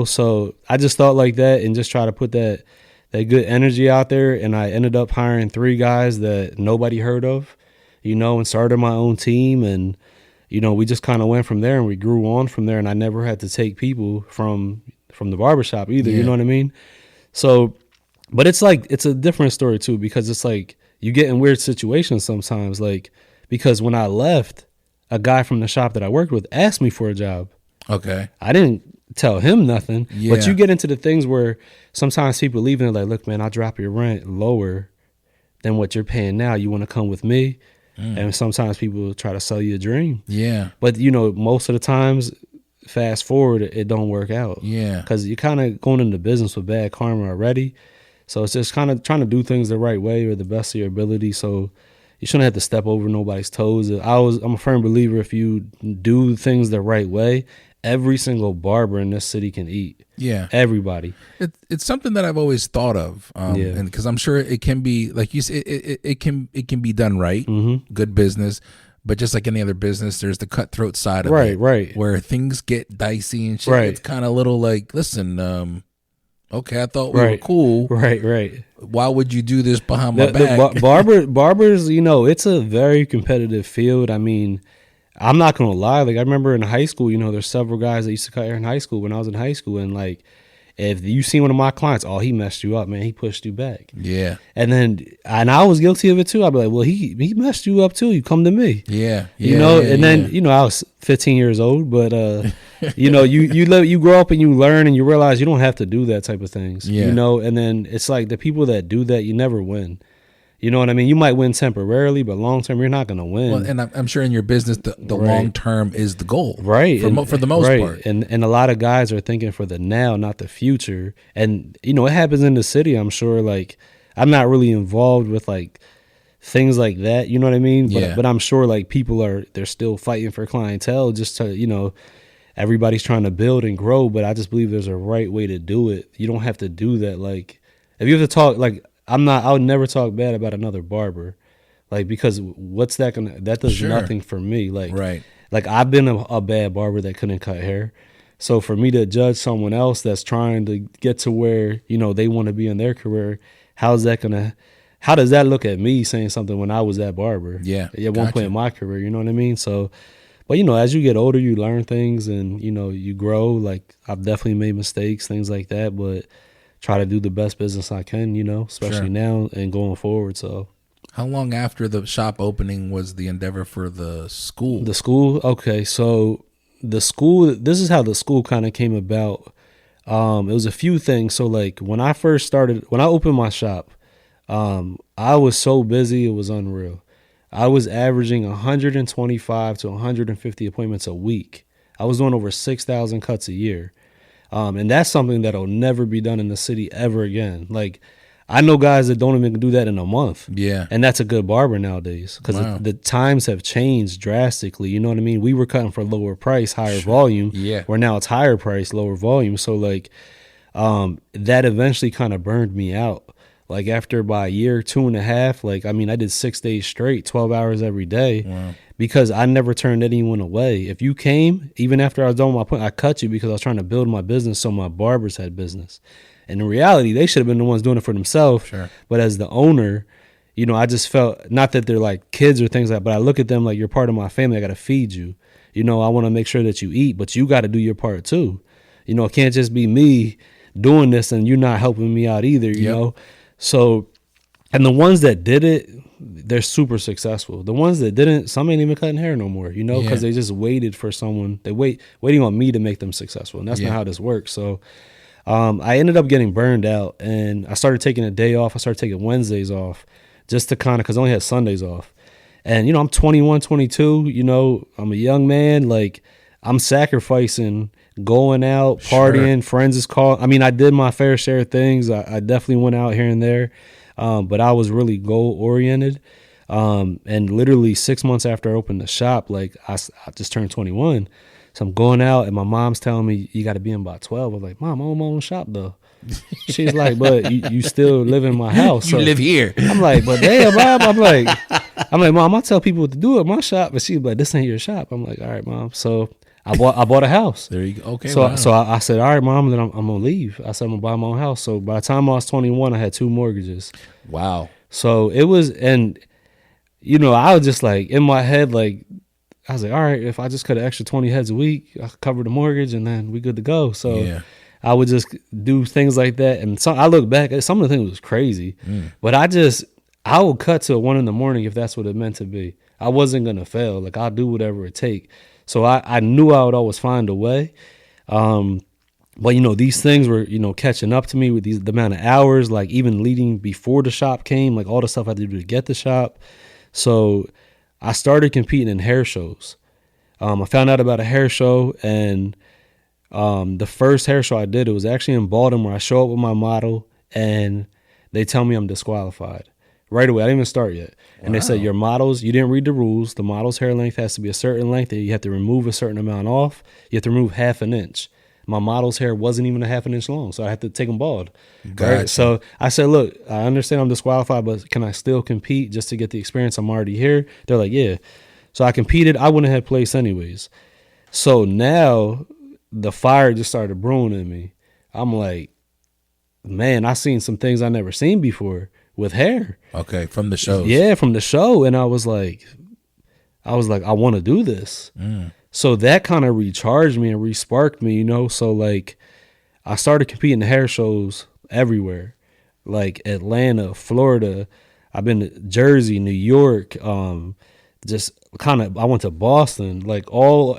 So I just thought like that and just try to put that good energy out there. And I ended up hiring 3 guys that nobody heard of, and started my own team. And, we just kind of went from there and we grew on from there. And I never had to take people from the barbershop either. Yeah. You know what I mean? So, but it's like, it's a different story too, because it's like you get in weird situations sometimes. Like, because when I left, a guy from the shop that I worked with asked me for a job. Okay. I didn't tell him nothing. Yeah. But you get into the things where sometimes people leave and they're like, look, man, I'll drop your rent lower than what you're paying now. You want to come with me? And sometimes people try to sell you a dream. Yeah. But, most of the times, fast forward, it don't work out. Yeah. Because you're kind of going into business with bad karma already. So it's just kind of trying to do things the right way or the best of your ability. So you shouldn't have to step over nobody's toes. I'm a firm believer, if you do things the right way, every single barber in this city can eat. Yeah. Everybody. It's something that I've always thought of. And because I'm sure it can be, like you said, it can be done right. Mm-hmm. Good business. But just like any other business, there's the cutthroat side of it. Right. Where things get dicey and shit. Right. It's kind of a little like, listen, okay, I thought we were cool. Right. Why would you do this behind my back? Barbers, it's a very competitive field. I mean, I'm not going to lie. Like, I remember in high school, there's several guys that used to cut hair in high school when I was in high school. And like, if you see one of my clients, he messed you up, man. He pushed you back. Yeah. And I was guilty of it too. I'd be like, well, he messed you up too. You come to me. Yeah. Then I was 15 years old, but you grow up and you learn and you realize you don't have to do that type of things. Yeah. And then it's like the people that do that, you never win. You know what I mean? You might win temporarily, but long term, you're not going to win. Well, and I'm sure in your business, the long term is the goal, right? For the most part, and a lot of guys are thinking for the now, not the future. And it happens in the city. I'm sure. Like, I'm not really involved with like things like that. You know what I mean? But I'm sure like they're still fighting for clientele. Just to everybody's trying to build and grow. But I just believe there's a right way to do it. You don't have to do that. Like, if you have to talk like. I would never talk bad about another barber, like, because what's that that does nothing for me. Like, right. Like, I've been a bad barber that couldn't cut hair. So for me to judge someone else that's trying to get to where, they want to be in their career, how does that look at me saying something when I was that barber? Yeah. At one point in my career, you know what I mean? So, but as you get older, you learn things and, you grow. Like, I've definitely made mistakes, things like that, but try to do the best business I can, especially now and going forward. So, how long after the shop opening was the endeavor for the school? The school? Okay. So this is how the school kind of came about. It was a few things. So like when I opened my shop, I was so busy. It was unreal. I was averaging 125 to 150 appointments a week. I was doing over 6,000 cuts a year. And that's something that'll never be done in the city ever again. Like, I know guys that don't even do that in a month. Yeah. And that's a good barber nowadays because Wow. the times have changed drastically. You know what I mean? We were cutting for lower price, higher volume. Yeah. Where now it's higher price, lower volume. So like that eventually kind of burned me out. Like after about a year, 2.5, like, I mean, I did 6 days straight, 12 hours every day. Wow. Because I never turned anyone away. If you came, even after I was done with my point, I cut you because I was trying to build my business so my barbers had business. And in reality, they should have been the ones doing it for themselves. Sure. But as the owner, you know, I just felt, not that they're like kids or things like that, but I look at them like, you're part of my family. I got to feed you. You know, I want to make sure that you eat, but you got to do your part too. You know, it can't just be me doing this and you're not helping me out either, you know? So, and the ones that did it, they're super successful. The ones that didn't, some ain't even cutting hair no more, you know, because they just waited for someone. They waiting on me to make them successful. And that's not how this works. So I ended up getting burned out and I started taking a day off. I started taking Wednesdays off just to kind of, because I only had Sundays off. And, you know, I'm 21, 22, you know, I'm a young man. Like I'm sacrificing going out, partying, friends is called. I mean, I did my fair share of things. I definitely went out here and there. But I was really goal oriented. And literally 6 months after I opened the shop, like I just turned 21. So I'm going out and my mom's telling me you got to be in by 12. I was like, Mom, I own my own shop though. She's like, but you still live in my house. You live here. I'm like, but damn, Mom. I'm like, Mom, I tell people what to do at my shop. But she's like, this ain't your shop. I'm like, all right, Mom. So I bought a house. There you go. Okay. So wow. so I said, all right, Mom, then I'm gonna leave. I said I'm gonna buy my own house. So by the time I was 21, I had 2 mortgages. Wow. So it was, and you know, I was just like in my head, like I was like, all right, if I just cut an extra 20 heads a week, I could cover the mortgage, and then we good to go. So I would just do things like that. And so I look back at some of the things was crazy, but I would cut till 1 a.m. if that's what it meant to be. I wasn't gonna fail. Like I'll do whatever it take. So I knew I would always find a way. But, you know, these things were, you know, catching up to me with the amount of hours, like even leading before the shop came, like all the stuff I had to do to get the shop. So I started competing in hair shows. I found out about a hair show, and the first hair show I did, it was actually in Baltimore. I show up with my model and they tell me I'm disqualified. Right away. I didn't even start yet. Wow. And they said, your models, you didn't read the rules. The model's hair length has to be a certain length. You have to remove a certain amount off. You have to remove 1/2 inch. My model's hair wasn't even 1/2 inch long, so I had to take them bald. Gotcha. Right? So I said, look, I understand I'm disqualified, but can I still compete just to get the experience? I'm already here. They're like, yeah. So I competed. I wouldn't have placed anyways. So now the fire just started brewing in me. I'm like, man, I seen some things I never seen before with hair. Okay, from the shows. Yeah, from the show. And I was like, I want to do this. So that kind of recharged me and re-sparked me, you know? So like I started competing in hair shows everywhere, like Atlanta, Florida. I've been to Jersey, New York, just kind of, I went to Boston, like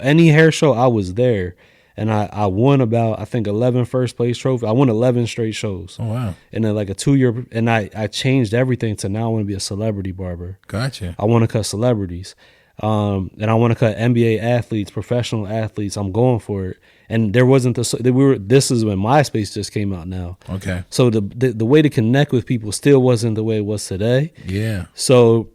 any hair show I was there. And I won about, I think, 11 first place trophies. I won 11 straight shows. Oh, wow. And then like a 2-year, and I changed everything to now I want to be a celebrity barber. Gotcha. I want to cut celebrities. And I want to cut NBA athletes, professional athletes. I'm going for it. And there wasn't this is when MySpace just came out now. Okay. So the way to connect with people still wasn't the way it was today. Yeah. So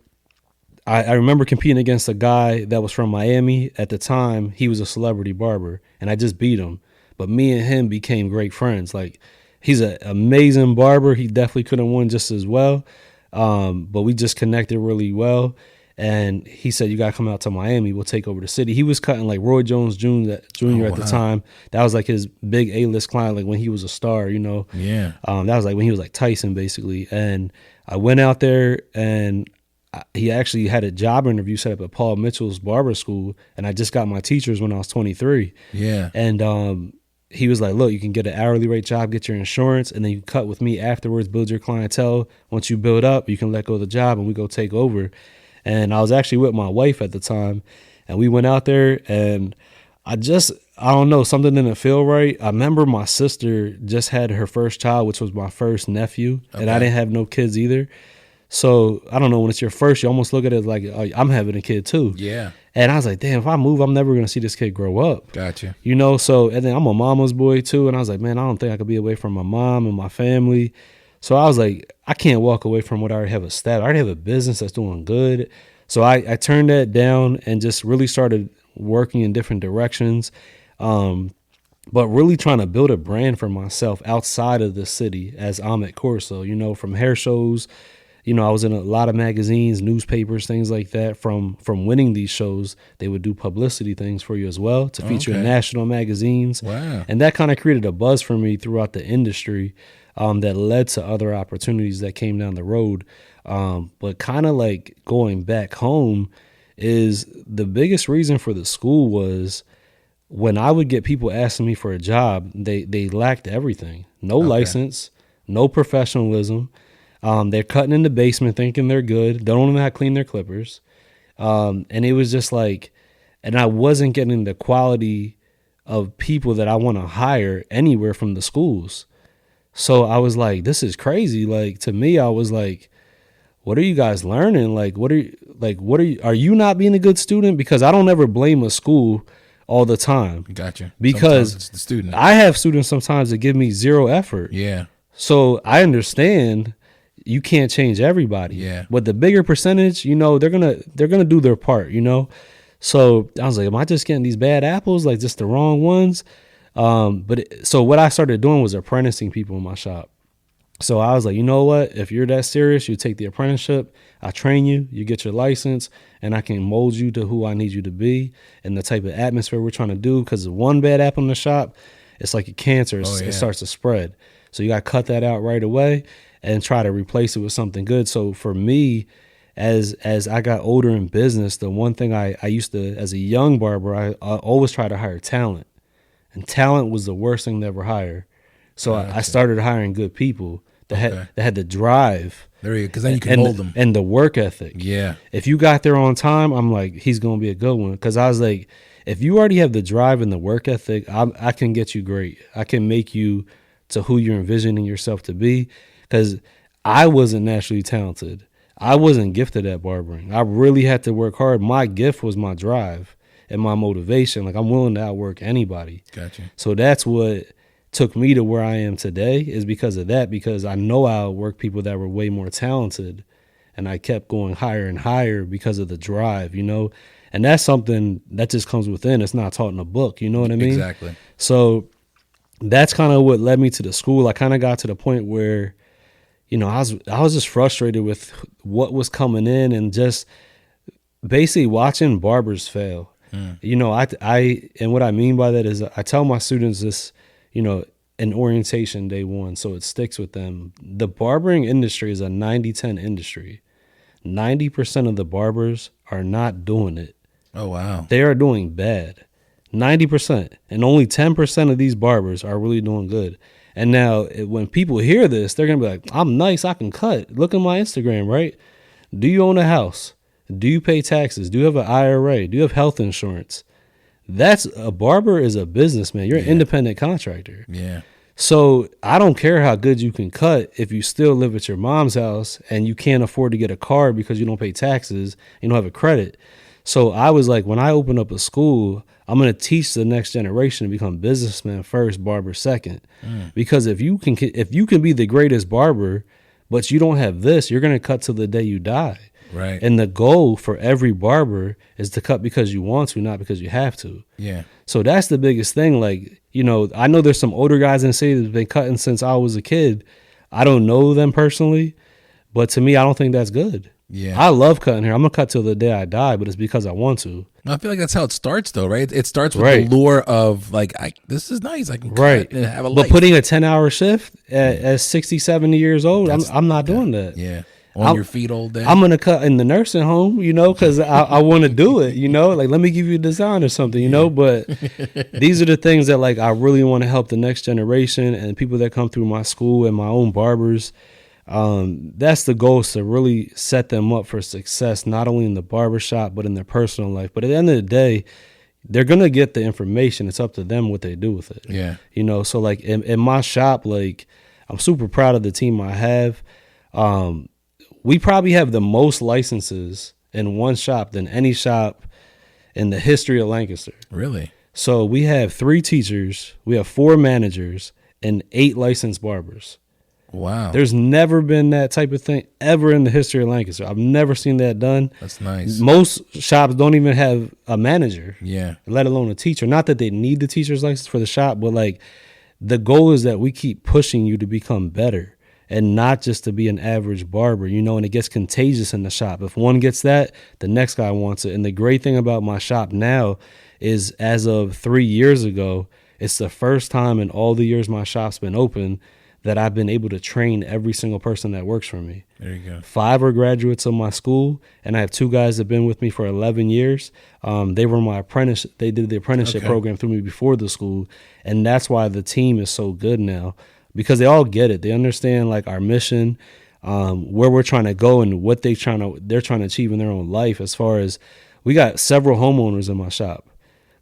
I remember competing against a guy that was from Miami. At the time, he was a celebrity barber, and I just beat him. But me and him became great friends. Like, he's an amazing barber. He definitely could have won just as well, but we just connected really well. And he said, you got to come out to Miami. We'll take over the city. He was cutting like Roy Jones Jr. at the time. That was like his big A-list client, like when he was a star, you know. Yeah. That was like when he was like Tyson, basically. And I went out there, and he actually had a job interview set up at Paul Mitchell's barber school, and I just got my teachers when I was 23. Yeah. And he was like, look, you can get an hourly rate job, get your insurance, and then you can cut with me afterwards, build your clientele. Once you build up, you can let go of the job, and we go take over. And I was actually with my wife at the time, and we went out there, and I don't know, something didn't feel right. I remember my sister just had her first child, which was my first nephew, and I didn't have no kids either. So I don't know, when it's your first, you almost look at it like, oh, I'm having a kid too. Yeah. And I was like, damn, if I move, I'm never going to see this kid grow up. Gotcha. You know, so, and then I'm a mama's boy too. And I was like, man, I don't think I could be away from my mom and my family. So I was like, I can't walk away from what I already have established. I already have a business that's doing good. So I turned that down and just really started working in different directions. But really trying to build a brand for myself outside of the city as Amit Corso, from hair shows. I was in a lot of magazines, newspapers, things like that. From winning these shows, they would do publicity things for you as well to feature in national magazines. Wow. And that kind of created a buzz for me throughout the industry that led to other opportunities that came down the road. But kind of like going back home is the biggest reason for the school was when I would get people asking me for a job, they lacked everything. No license, no professionalism. They're cutting in the basement thinking they're good. They don't know how to clean their clippers. And it was just like, and I wasn't getting the quality of people that I want to hire anywhere from the schools. So I was like, this is crazy. Like, to me, I was like, what are you guys learning? Are you not being a good student? Because I don't ever blame a school all the time. Gotcha. Because sometimes it's the student. I have students sometimes that give me zero effort. Yeah. So I understand you can't change everybody. Yeah. But the bigger percentage, they're gonna do their part, So I was like, am I just getting these bad apples, like just the wrong ones? So what I started doing was apprenticing people in my shop. So I was like, you know what? If you're that serious, you take the apprenticeship, I train you, you get your license, and I can mold you to who I need you to be and the type of atmosphere we're trying to do. Because one bad apple in the shop, it's like a cancer. It starts to spread. So you got to cut that out right away and try to replace it with something good. So for me, as I got older in business, the one thing I used to, as a young barber, I always try to hire talent. And talent was the worst thing to ever hire. So I started hiring good people that had the drive. There you go, because then you can mold them. And the work ethic. Yeah. If you got there on time, I'm like, he's going to be a good one. Because I was like, if you already have the drive and the work ethic, I can get you great. I can make you to who you're envisioning yourself to be. Because I wasn't naturally talented. I wasn't gifted at barbering. I really had to work hard. My gift was my drive and my motivation. Like, I'm willing to outwork anybody. Gotcha. So that's what took me to where I am today, is because of that, because I know I outwork people that were way more talented, and I kept going higher and higher because of the drive, and that's something that just comes within. It's not taught in a book. You know what I mean? Exactly. So that's kind of what led me to the school. I kind of got to the point where, I was just frustrated with what was coming in and just basically watching barbers fail. I and what I mean by that is I tell my students this, in orientation day one, so it sticks with them. The barbering industry is a 90-10 industry. 90% of the barbers are not doing it. Oh, wow. They are doing bad. 90%. And only 10% of these barbers are really doing good. And now when people hear this, they're going to be like, I'm nice, I can cut. Look at my Instagram, right? Do you own a house? Do you pay taxes? Do you have an IRA? Do you have health insurance? A barber is a businessman. You're an independent contractor. Yeah. So I don't care how good you can cut if you still live at your mom's house and you can't afford to get a car because you don't pay taxes, you don't have a credit. So I was like, when I open up a school, I'm going to teach the next generation to become businessmen first, barber second. Because if you can be the greatest barber, but you don't have this, you're going to cut till the day you die. Right. And the goal for every barber is to cut because you want to, not because you have to. Yeah. So that's the biggest thing. Like, I know there's some older guys in the city that've been cutting since I was a kid. I don't know them personally, but to me, I don't think that's good. Yeah. I love cutting hair. I'm going to cut till the day I die, but it's because I want to. I feel like that's how it starts, though, right? It starts with the lure of, like, this is nice. I can cut and have a life. But putting a 10-hour shift at 60, 70 years old, I'm not doing that. Yeah. On your feet all day. I'm going to cut in the nursing home, because I want to do it, like, let me give you a design or something, but these are the things that, like, I really want to help the next generation and people that come through my school and my own barbers. That's the goal, is to really set them up for success, not only in the barbershop, but in their personal life. But at the end of the day, they're going to get the information. It's up to them what they do with it. Yeah. So like in my shop, like, I'm super proud of the team I have. We probably have the most licenses in one shop than any shop in the history of Lancaster. Really? So we have 3 teachers, we have 4 managers, and 8 licensed barbers. Wow. There's never been that type of thing ever in the history of Lancaster. I've never seen that done. That's nice. Most shops don't even have a manager, Yeah. let alone a teacher. Not that they need the teacher's license for the shop, but like the goal is that we keep pushing you to become better and not just to be an average barber, you know, and it gets contagious in the shop. If one gets that, the next guy wants it. And the great thing about my shop now is as of 3 years ago, it's the first time in all the years my shop's been open that I've been able to train every single person that works for me. There you go. 5 are graduates of my school, and I have 2 guys that have been with me for 11 years. They were my apprentice. They did the apprenticeship program through me before the school, and that's why the team is so good now, because they all get it. They understand like our mission, where we're trying to go, and what they're trying to achieve in their own life. As far as we got several homeowners in my shop.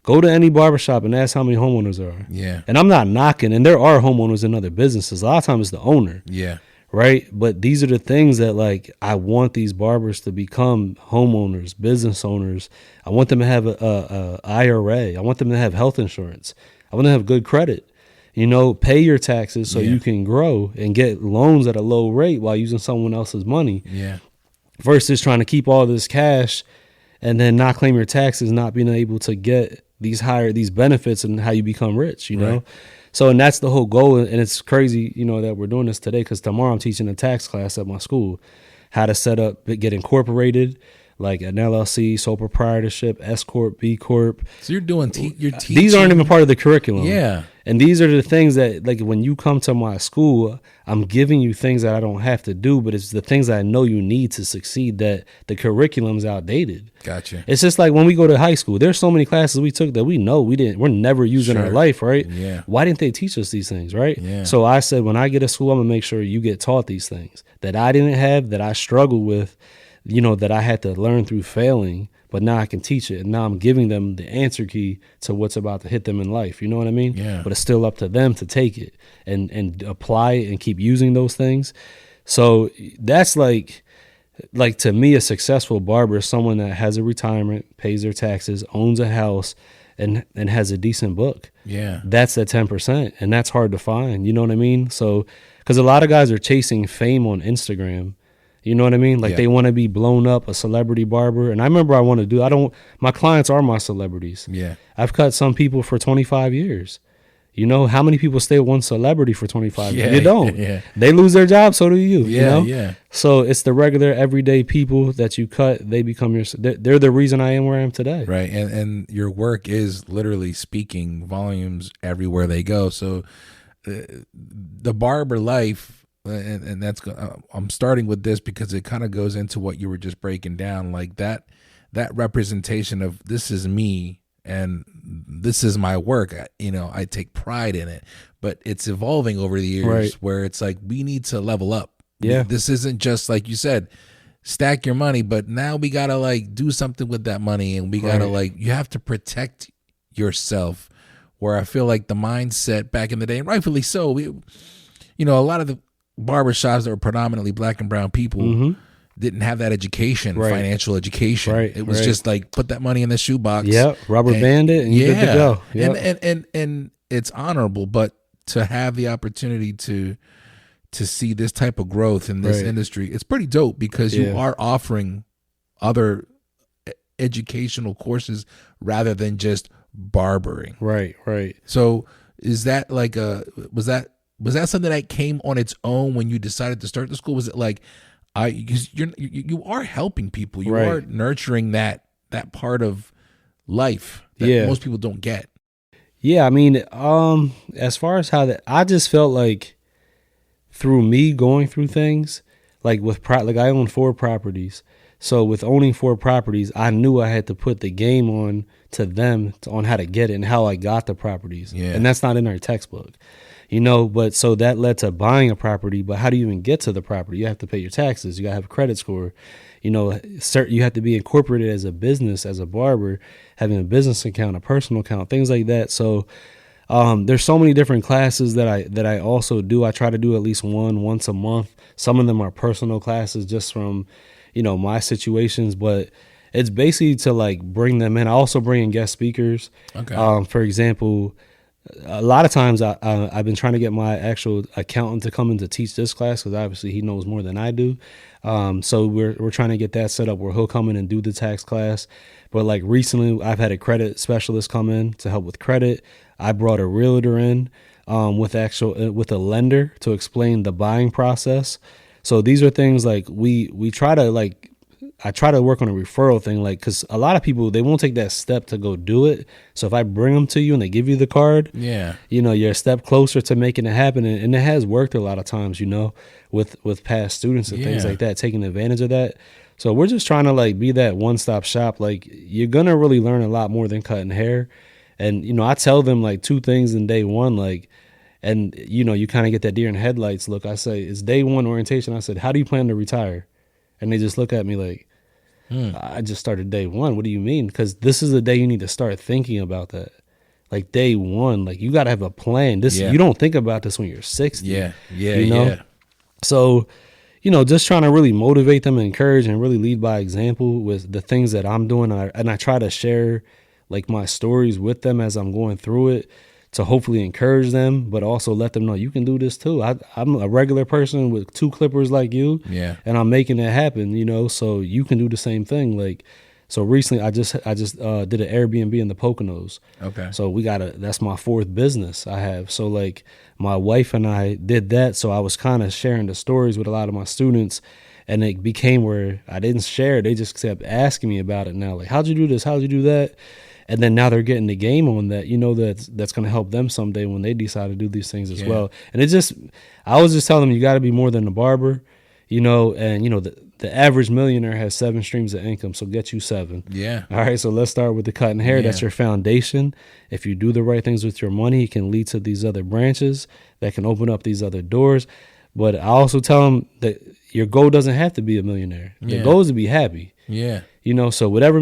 Go to any barbershop and ask how many homeowners there are. Yeah. And I'm not knocking, and there are homeowners in other businesses. A lot of times it's the owner. Yeah. Right. But these are the things that like I want these barbers to become homeowners, business owners. I want them to have a IRA. I want them to have health insurance. I want them to have good credit. You know, pay your taxes so you can grow and get loans at a low rate while using someone else's money. Yeah. Versus trying to keep all this cash and then not claim your taxes, not being able to get these benefits and how you become rich, you know? So, and that's the whole goal. And it's crazy, you know, that we're doing this today, because tomorrow I'm teaching a tax class at my school, how to set up, get incorporated, like an LLC, sole proprietorship, S Corp, B Corp. So you're doing, you're teaching. These aren't even part of the curriculum. Yeah. And these are the things that, like, when you come to my school, I'm giving you things that I don't have to do, but it's the things that I know you need to succeed, that the curriculum's outdated. Gotcha. It's just like when we go to high school, there's so many classes we took that we know we're never using in our life, right? Yeah. Why didn't they teach us these things, right? Yeah. So I said, when I get to school, I'm gonna make sure you get taught these things that I didn't have, that I struggled with, you know, that I had to learn through failing, but now I can teach it. And now I'm giving them the answer key to what's about to hit them in life. You know what I mean? Yeah. But it's still up to them to take it and apply it and keep using those things. So that's like to me, a successful barber is someone that has a retirement, pays their taxes, owns a house, and has a decent book. Yeah. That's that 10%. And that's hard to find. You know what I mean? So, because a lot of guys are chasing fame on Instagram. You know what I mean? Like they want to be blown up, a celebrity barber. And I remember my clients are my celebrities. Yeah. I've cut some people for 25 years. You know, how many people stay with one celebrity for 25 years? You don't. Yeah. They lose their job, so do you. Yeah, you know? yeah. So it's the regular, everyday people that you cut. They become they're the reason I am where I am today. Right. And your work is literally speaking volumes everywhere they go. So the barber life, and that's I'm starting with this because it kind of goes into what you were just breaking down, like that representation of this is me and this is my work. You know, I take pride in it, but it's evolving over the years where it's like we need to level up. Yeah, this isn't just like you said, stack your money, but now we gotta like do something with that money, and we gotta like you have to protect yourself. Where I feel like the mindset back in the day, and rightfully so, you know, a lot of the barbershops that were predominantly black and brown people didn't have that education, financial education. It was just like put that money in the shoebox. Rubber band it and you're good to go. And it's honorable, but to have the opportunity to see this type of growth in this industry, it's pretty dope because you are offering other educational courses rather than just barbering. Right. So is that like was that something that came on its own when you decided to start the school? Was it like, because you are helping people, you are nurturing that part of life that most people don't get. Yeah, I mean, as far as how I just felt like through me going through things, like like I own 4 properties. So with owning 4 properties, I knew I had to put the game on to them on how to get it and how I got the properties. Yeah. And that's not in our textbook. You know, but so that led to buying a property. But how do you even get to the property? You have to pay your taxes. You got to have a credit score. You know, you have to be incorporated as a business, as a barber, having a business account, a personal account, things like that. So there's so many different classes that I also do. I try to do at least once a month. Some of them are personal classes just from, you know, my situations, but it's basically to like bring them in. I also bring in guest speakers. Okay. For example, a lot of times I've been trying to get my actual accountant to come in to teach this class because obviously he knows more than I do. So we're trying to get that set up where he'll come in and do the tax class. But like recently, I've had a credit specialist come in to help with credit. I brought a realtor in with a lender to explain the buying process. So these are things like we try to like. I try to work on a referral thing, like, because a lot of people, they won't take that step to go do it. So if I bring them to you and they give you the card, Yeah. you know, you're a step closer to making it happen. And it has worked a lot of times, you know, with past students and things Yeah. like that, taking advantage of that. So we're just trying to like be that one-stop shop. Like, you're going to really learn a lot more than cutting hair. And, you know, I tell them like 2 things in day one, like, and, you know, you kind of get that deer in headlights look. I say, it's day 1 orientation. I said, how do you plan to retire? And they just look at me like, I just started day 1. What do you mean? Because this is the day you need to start thinking about that. Like day 1, like you got to have a plan. You don't think about this when you're 60. Yeah. You know? So, you know, just trying to really motivate them, encourage, and really lead by example with the things that I'm doing. And I try to share like my stories with them as I'm going through it to hopefully encourage them, but also let them know you can do this too. I'm a regular person with 2 clippers like you, Yeah. and I'm making it happen, you know, so you can do the same thing. Like, so recently I just did an Airbnb in the Poconos. Okay. So that's my 4th business I have. So like my wife and I did that. So I was kind of sharing the stories with a lot of my students, and it became where I didn't share. They just kept asking me about it now. Like, how'd you do this? How'd you do that? And then now they're getting the game on that, you know, that's going to help them someday when they decide to do these things as well. And I was just telling them, you got to be more than a barber, you know, and, you know, the average millionaire has 7 streams of income. So get you 7. Yeah. All right. So let's start with the cutting hair. That's your foundation. If you do the right things with your money, it can lead to these other branches that can open up these other doors. But I also tell them that your goal doesn't have to be a millionaire. The goal is to be happy. Yeah. You know, so whatever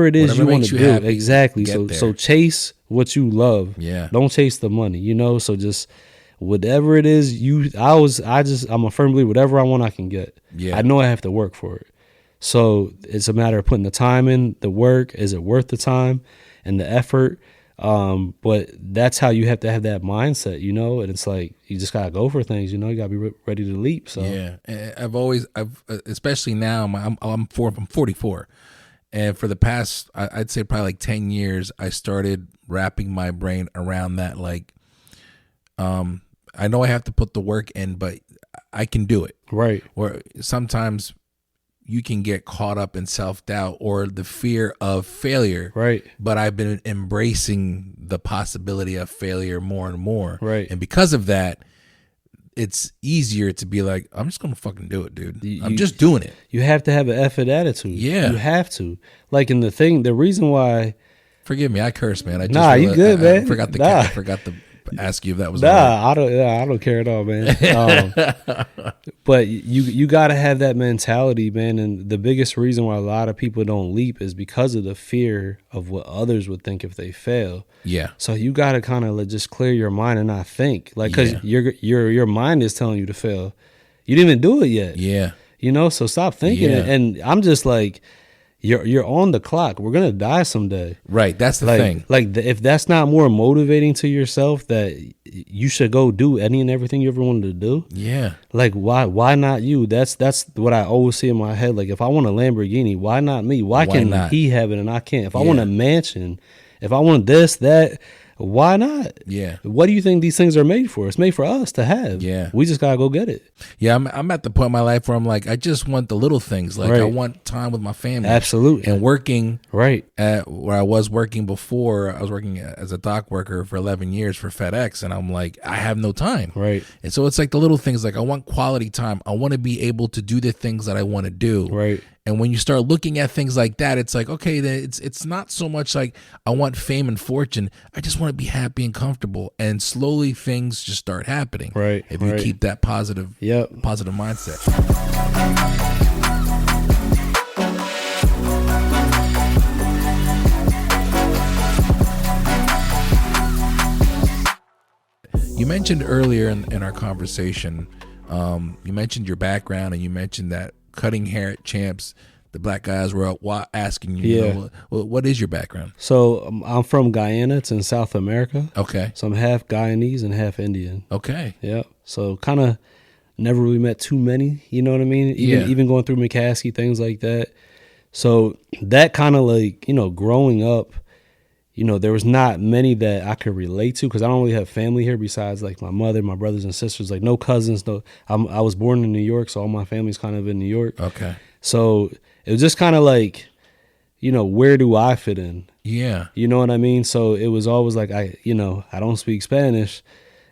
it is you want to do, happy, exactly. get there. So chase what you love. Yeah. Don't chase the money. You know, so just whatever it is I'm a firm believer. Whatever I want, I can get. Yeah. I know I have to work for it. So it's a matter of putting the time in, the work. Is it worth the time and the effort? But that's how you have to have that mindset, you know. And it's like you just gotta go for things, you know. You gotta be ready to leap. So Yeah, I've especially now. I'm 44, and for the past, I'd say probably like 10 years, I started wrapping my brain around that. Like, I know I have to put the work in, but I can do it. Right. Or sometimes you can get caught up in self-doubt or the fear of failure. Right. But I've been embracing the possibility of failure more and more. Right. And because of that, it's easier to be like, I'm just going to fucking do it, dude. I'm just doing it. You have to have an effort attitude. Yeah. You have to. Like, in the reason why. Forgive me, I curse, man. You good, man. I forgot to ask you if that was I don't care at all, man. But you got to have that mentality, man. And the biggest reason why a lot of people don't leap is because of the fear of what others would think if they fail. Yeah. So you got to kind of just clear your mind and not think, like, because your mind is telling you to fail. You didn't even do it yet. Yeah. You know, so stop thinking it. Yeah. And I'm just like, you're on the clock. We're gonna die someday. Right. That's the thing. Like, if that's not more motivating to yourself, that you should go do any and everything you ever wanted to do. Yeah. Like, why not you? That's what I always see in my head. Like, if I want a Lamborghini, why not me? Why can not? he have it and I can't? If I want a mansion, if I want this, that, why not? Yeah. What do you think these things are made for? It's made for us to have. Yeah. We just gotta go get it. Yeah, I'm at the point in my life where I'm like, I just want the little things. Like, I want time with my family. Absolutely. And working right at where I was working before. I was working as a dock worker for 11 years for FedEx, and I'm like, I have no time. Right. And so it's like the little things. Like, I want quality time. I want to be able to do the things that I want to do. Right. And when you start looking at things like that, it's like, okay, then it's not so much like I want fame and fortune. I just want to be happy and comfortable. And slowly things just start happening. Right. If you keep that positive mindset. You mentioned earlier in our conversation, you mentioned your background, and you mentioned that cutting hair at Champs, the black guys were asking you, Yeah. you know, what is your background? So I'm from Guyana. It's in South America. Okay. So I'm half Guyanese and half Indian. Okay. Yeah. So kind of never really met too many. You know what I mean? Even going through McCaskey, things like that. So that kind of like, you know, growing up, you know, there was not many that I could relate to because I don't really have family here besides like my mother, my brothers and sisters, like no cousins. No, I was born in New York, so all my family's kind of in New York. Okay. So it was just kind of like, you know, where do I fit in? Yeah. You know what I mean? So it was always like, I don't speak Spanish.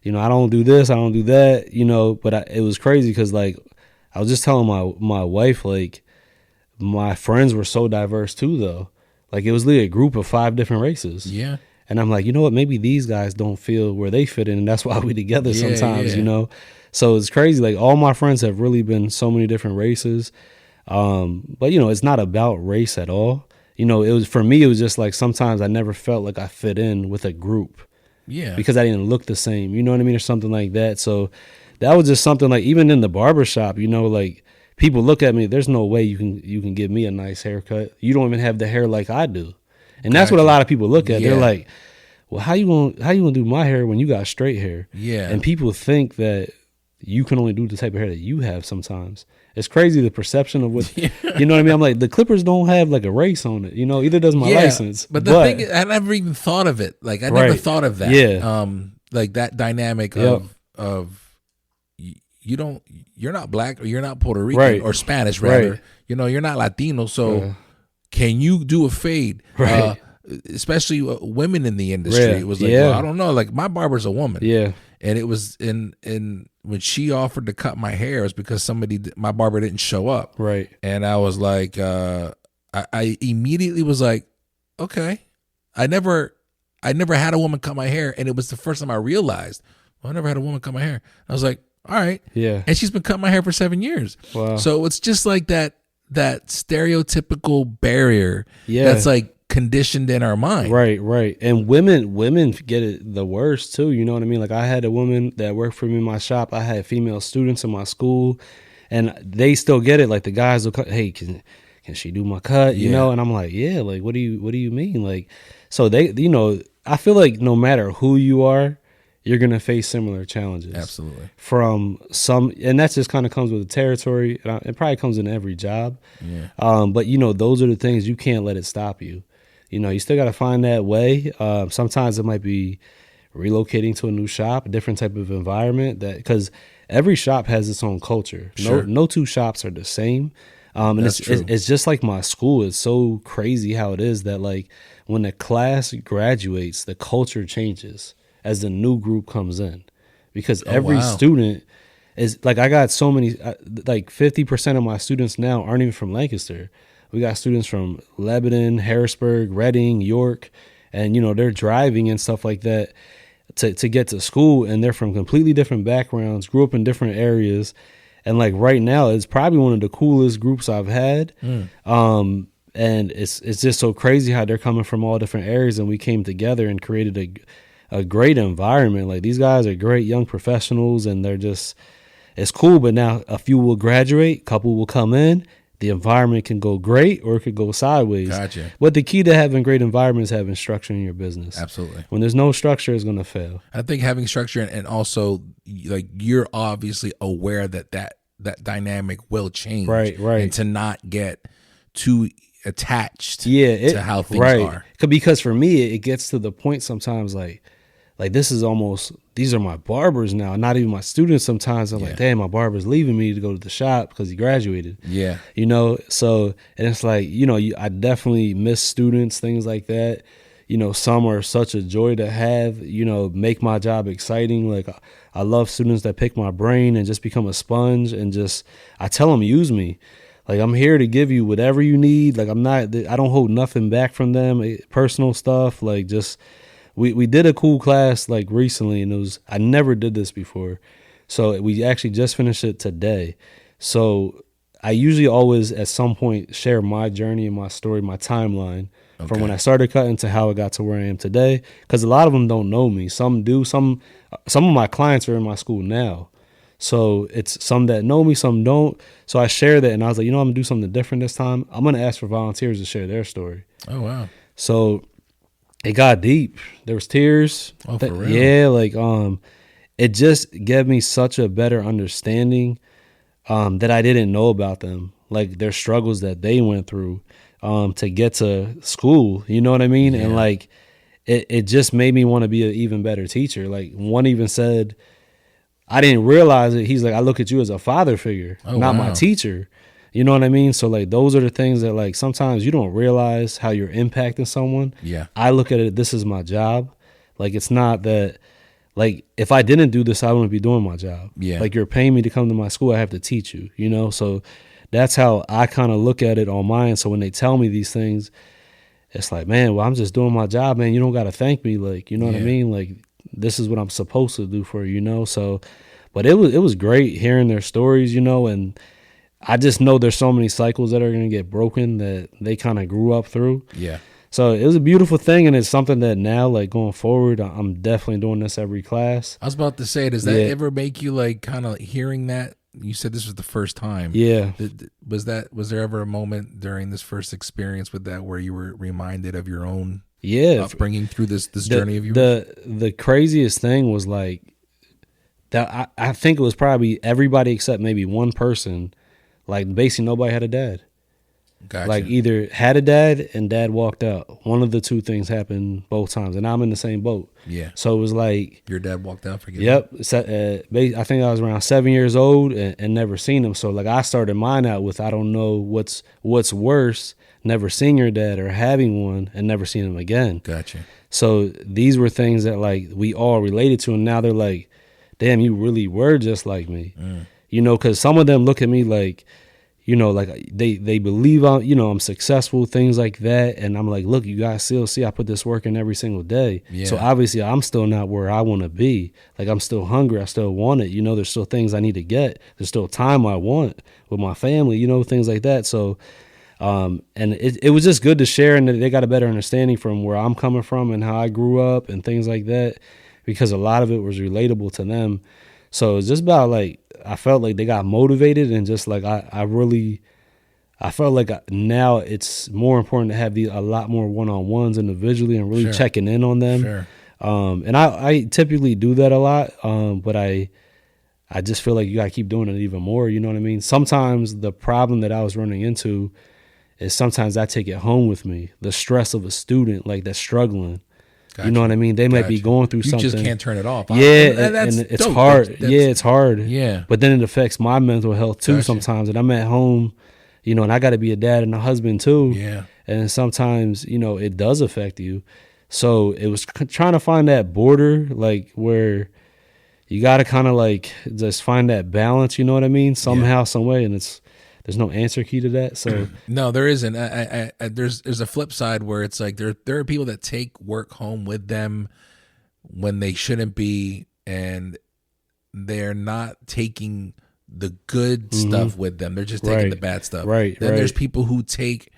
You know, I don't do this, I don't do that, you know, but it was crazy because like I was just telling my wife, like my friends were so diverse too, though. Like it was literally a group of 5 different races. Yeah. And I'm like, you know what? Maybe these guys don't feel where they fit in, and that's why we together sometimes, you know? So it's crazy. Like all my friends have really been so many different races. But, you know, it's not about race at all. You know, it was for me, it was just like sometimes I never felt like I fit in with a group. Yeah. Because I didn't look the same. You know what I mean? Or something like that. So that was just something like even in the barbershop, you know, like people look at me, there's no way you can give me a nice haircut. You don't even have the hair like I do. And that's what a lot of people look at. Yeah. They're like, well, how you gonna do my hair when you got straight hair? Yeah. And people think that you can only do the type of hair that you have sometimes. It's crazy the perception of what, you know what I mean? I'm like, the clippers don't have like a race on it. You know, either does my license. But the thing is, I never even thought of it. Like I never thought of that. Yeah. Like that dynamic of you're not black or you're not Puerto Rican or Spanish rather. Right. You know, you're not Latino. So can you do a fade? Right. Especially women in the industry. Yeah. It was like, well, I don't know. Like my barber's a woman. Yeah. And it was in when she offered to cut my hair, it was because my barber didn't show up. Right. And I was like, I immediately was like, okay. I never had a woman cut my hair, and it was the first time I realized, well, I never had a woman cut my hair. I was like, all right. Yeah. And she's been cutting my hair for 7 years. Wow. So it's just like that stereotypical barrier Yeah. that's like conditioned in our mind. Right. And women get it the worst too. You know what I mean? Like I had a woman that worked for me in my shop. I had female students in my school, and they still get it. Like the guys will hey, can she do my cut? You know? And I'm like, yeah. Like, what do you mean? Like, so they, you know, I feel like no matter who you are, you're going to face similar challenges. Absolutely. From some, and that just kind of comes with the territory. It probably comes in every job. Yeah. But you know, those are the things you can't let it stop you. You know, you still got to find that way. Sometimes it might be relocating to a new shop, a different type of environment, because every shop has its own culture. Sure. No two shops are the same. And it's just like my school. It's so crazy how it is that like when the class graduates, the culture changes as the new group comes in, because every student is like, I got so many, like 50% of my students now aren't even from Lancaster. We got students from Lebanon, Harrisburg, Reading, York, and you know, they're driving and stuff like that to get to school, and they're from completely different backgrounds, grew up in different areas. And like right now, it's probably one of the coolest groups I've had. And it's just so crazy how they're coming from all different areas, and we came together and created a great environment. Like these guys are great young professionals, and they're just, it's cool. But now a few will graduate, a couple will come in. The environment can go great or it could go sideways. Gotcha. But the key to having great environment is having structure in your business. Absolutely. When there's no structure, it's going to fail. I think having structure and also like you're obviously aware that dynamic will change. Right. And to not get too attached to how things are. Because for me, it gets to the point sometimes like this is almost, these are my barbers now, not even my students. Sometimes I'm like, damn, my barber's leaving me to go to the shop because he graduated. Yeah. You know, so, and it's like, you know, I definitely miss students, things like that. You know, some are such a joy to have, you know, make my job exciting. Like I love students that pick my brain and just become a sponge, and just, I tell them, use me. Like I'm here to give you whatever you need. Like I don't hold nothing back from them, personal stuff. Like just, we did a cool class like recently, and I never did this before. So we actually just finished it today. So I usually always at some point share my journey and my story, my timeline from when I started cutting to how I got to where I am today. Because a lot of them don't know me. Some do. Some of my clients are in my school now. So it's some that know me, some don't. So I share that, and I was like, I'm gonna do something different this time. I'm gonna ask for volunteers to share their story. Oh wow. So it got deep. There was tears. Oh, for real? Yeah, like it just gave me such a better understanding that I didn't know about them, like their struggles that they went through to get to school. You know what I mean? Yeah. And like it just made me want to be an even better teacher. Like one even said, I didn't realize it. He's like, I look at you as a father figure, not my teacher. You know what I mean? So like those are the things that like sometimes you don't realize how you're impacting someone. Yeah. I look at it, this is my job. Like it's not that, like if I didn't do this, I wouldn't be doing my job. Yeah. Like you're paying me to come to my school, I have to teach you, So that's how I kind of look at it on mine. So when they tell me these things, it's like, man, well, I'm just doing my job, man. You don't got to thank me. Like, you know what I mean? Like this is what I'm supposed to do for you, So, but it was great hearing their stories, and I just know there's so many cycles that are going to get broken that they kind of grew up through. Yeah. So it was a beautiful thing, and it's something that now, like going forward, I'm definitely doing this every class. I was about to say, does that ever make you like kind of hearing that? You said this was the first time. Yeah. Was there ever a moment during this first experience with that where you were reminded of your own upbringing through this journey of yours? The craziest thing was like that. I think it was probably everybody except maybe one person. Like basically nobody had a dad. Gotcha. Like either had a dad and dad walked out. One of the two things happened both times, and I'm in the same boat. Yeah. So it was like your dad walked out. Forget. Yep. I think I was around 7 years old and never seen him. So like I started mine out with I don't know what's worse, never seeing your dad or having one and never seen him again. Gotcha. So these were things that like we all related to, and now they're like, damn, you really were just like me. Because some of them look at me like, like they believe I'm successful, things like that. And I'm like, look, you guys still see I put this work in every single day. Yeah. So obviously I'm still not where I want to be. Like I'm still hungry. I still want it. There's still things I need to get. There's still time I want with my family, things like that. So, and it was just good to share, and they got a better understanding from where I'm coming from and how I grew up and things like that, because a lot of it was relatable to them. So it's just about like, I felt like they got motivated, and just like I felt like now it's more important to have a lot more one-on-ones individually and really checking in on them. Sure. And I typically do that a lot, but I just feel like you got to keep doing it even more. You know what I mean? Sometimes the problem that I was running into is sometimes I take it home with me. The stress of a student like that's struggling. Gotcha. You know what I mean? They might be going through something. You just can't turn it off. Yeah, and it's dope. Hard. It's hard. Yeah. But then it affects my mental health too sometimes. And I'm at home, and I got to be a dad and a husband too. Yeah. And sometimes, it does affect you. So it was trying to find that border, like where you got to kind of like just find that balance, you know what I mean? Somehow, some way. And there's no answer key to that. So no, there isn't. There's a flip side where it's like there are people that take work home with them when they shouldn't be, and they're not taking the good stuff with them. They're just taking the bad stuff. Right. Then there's people who take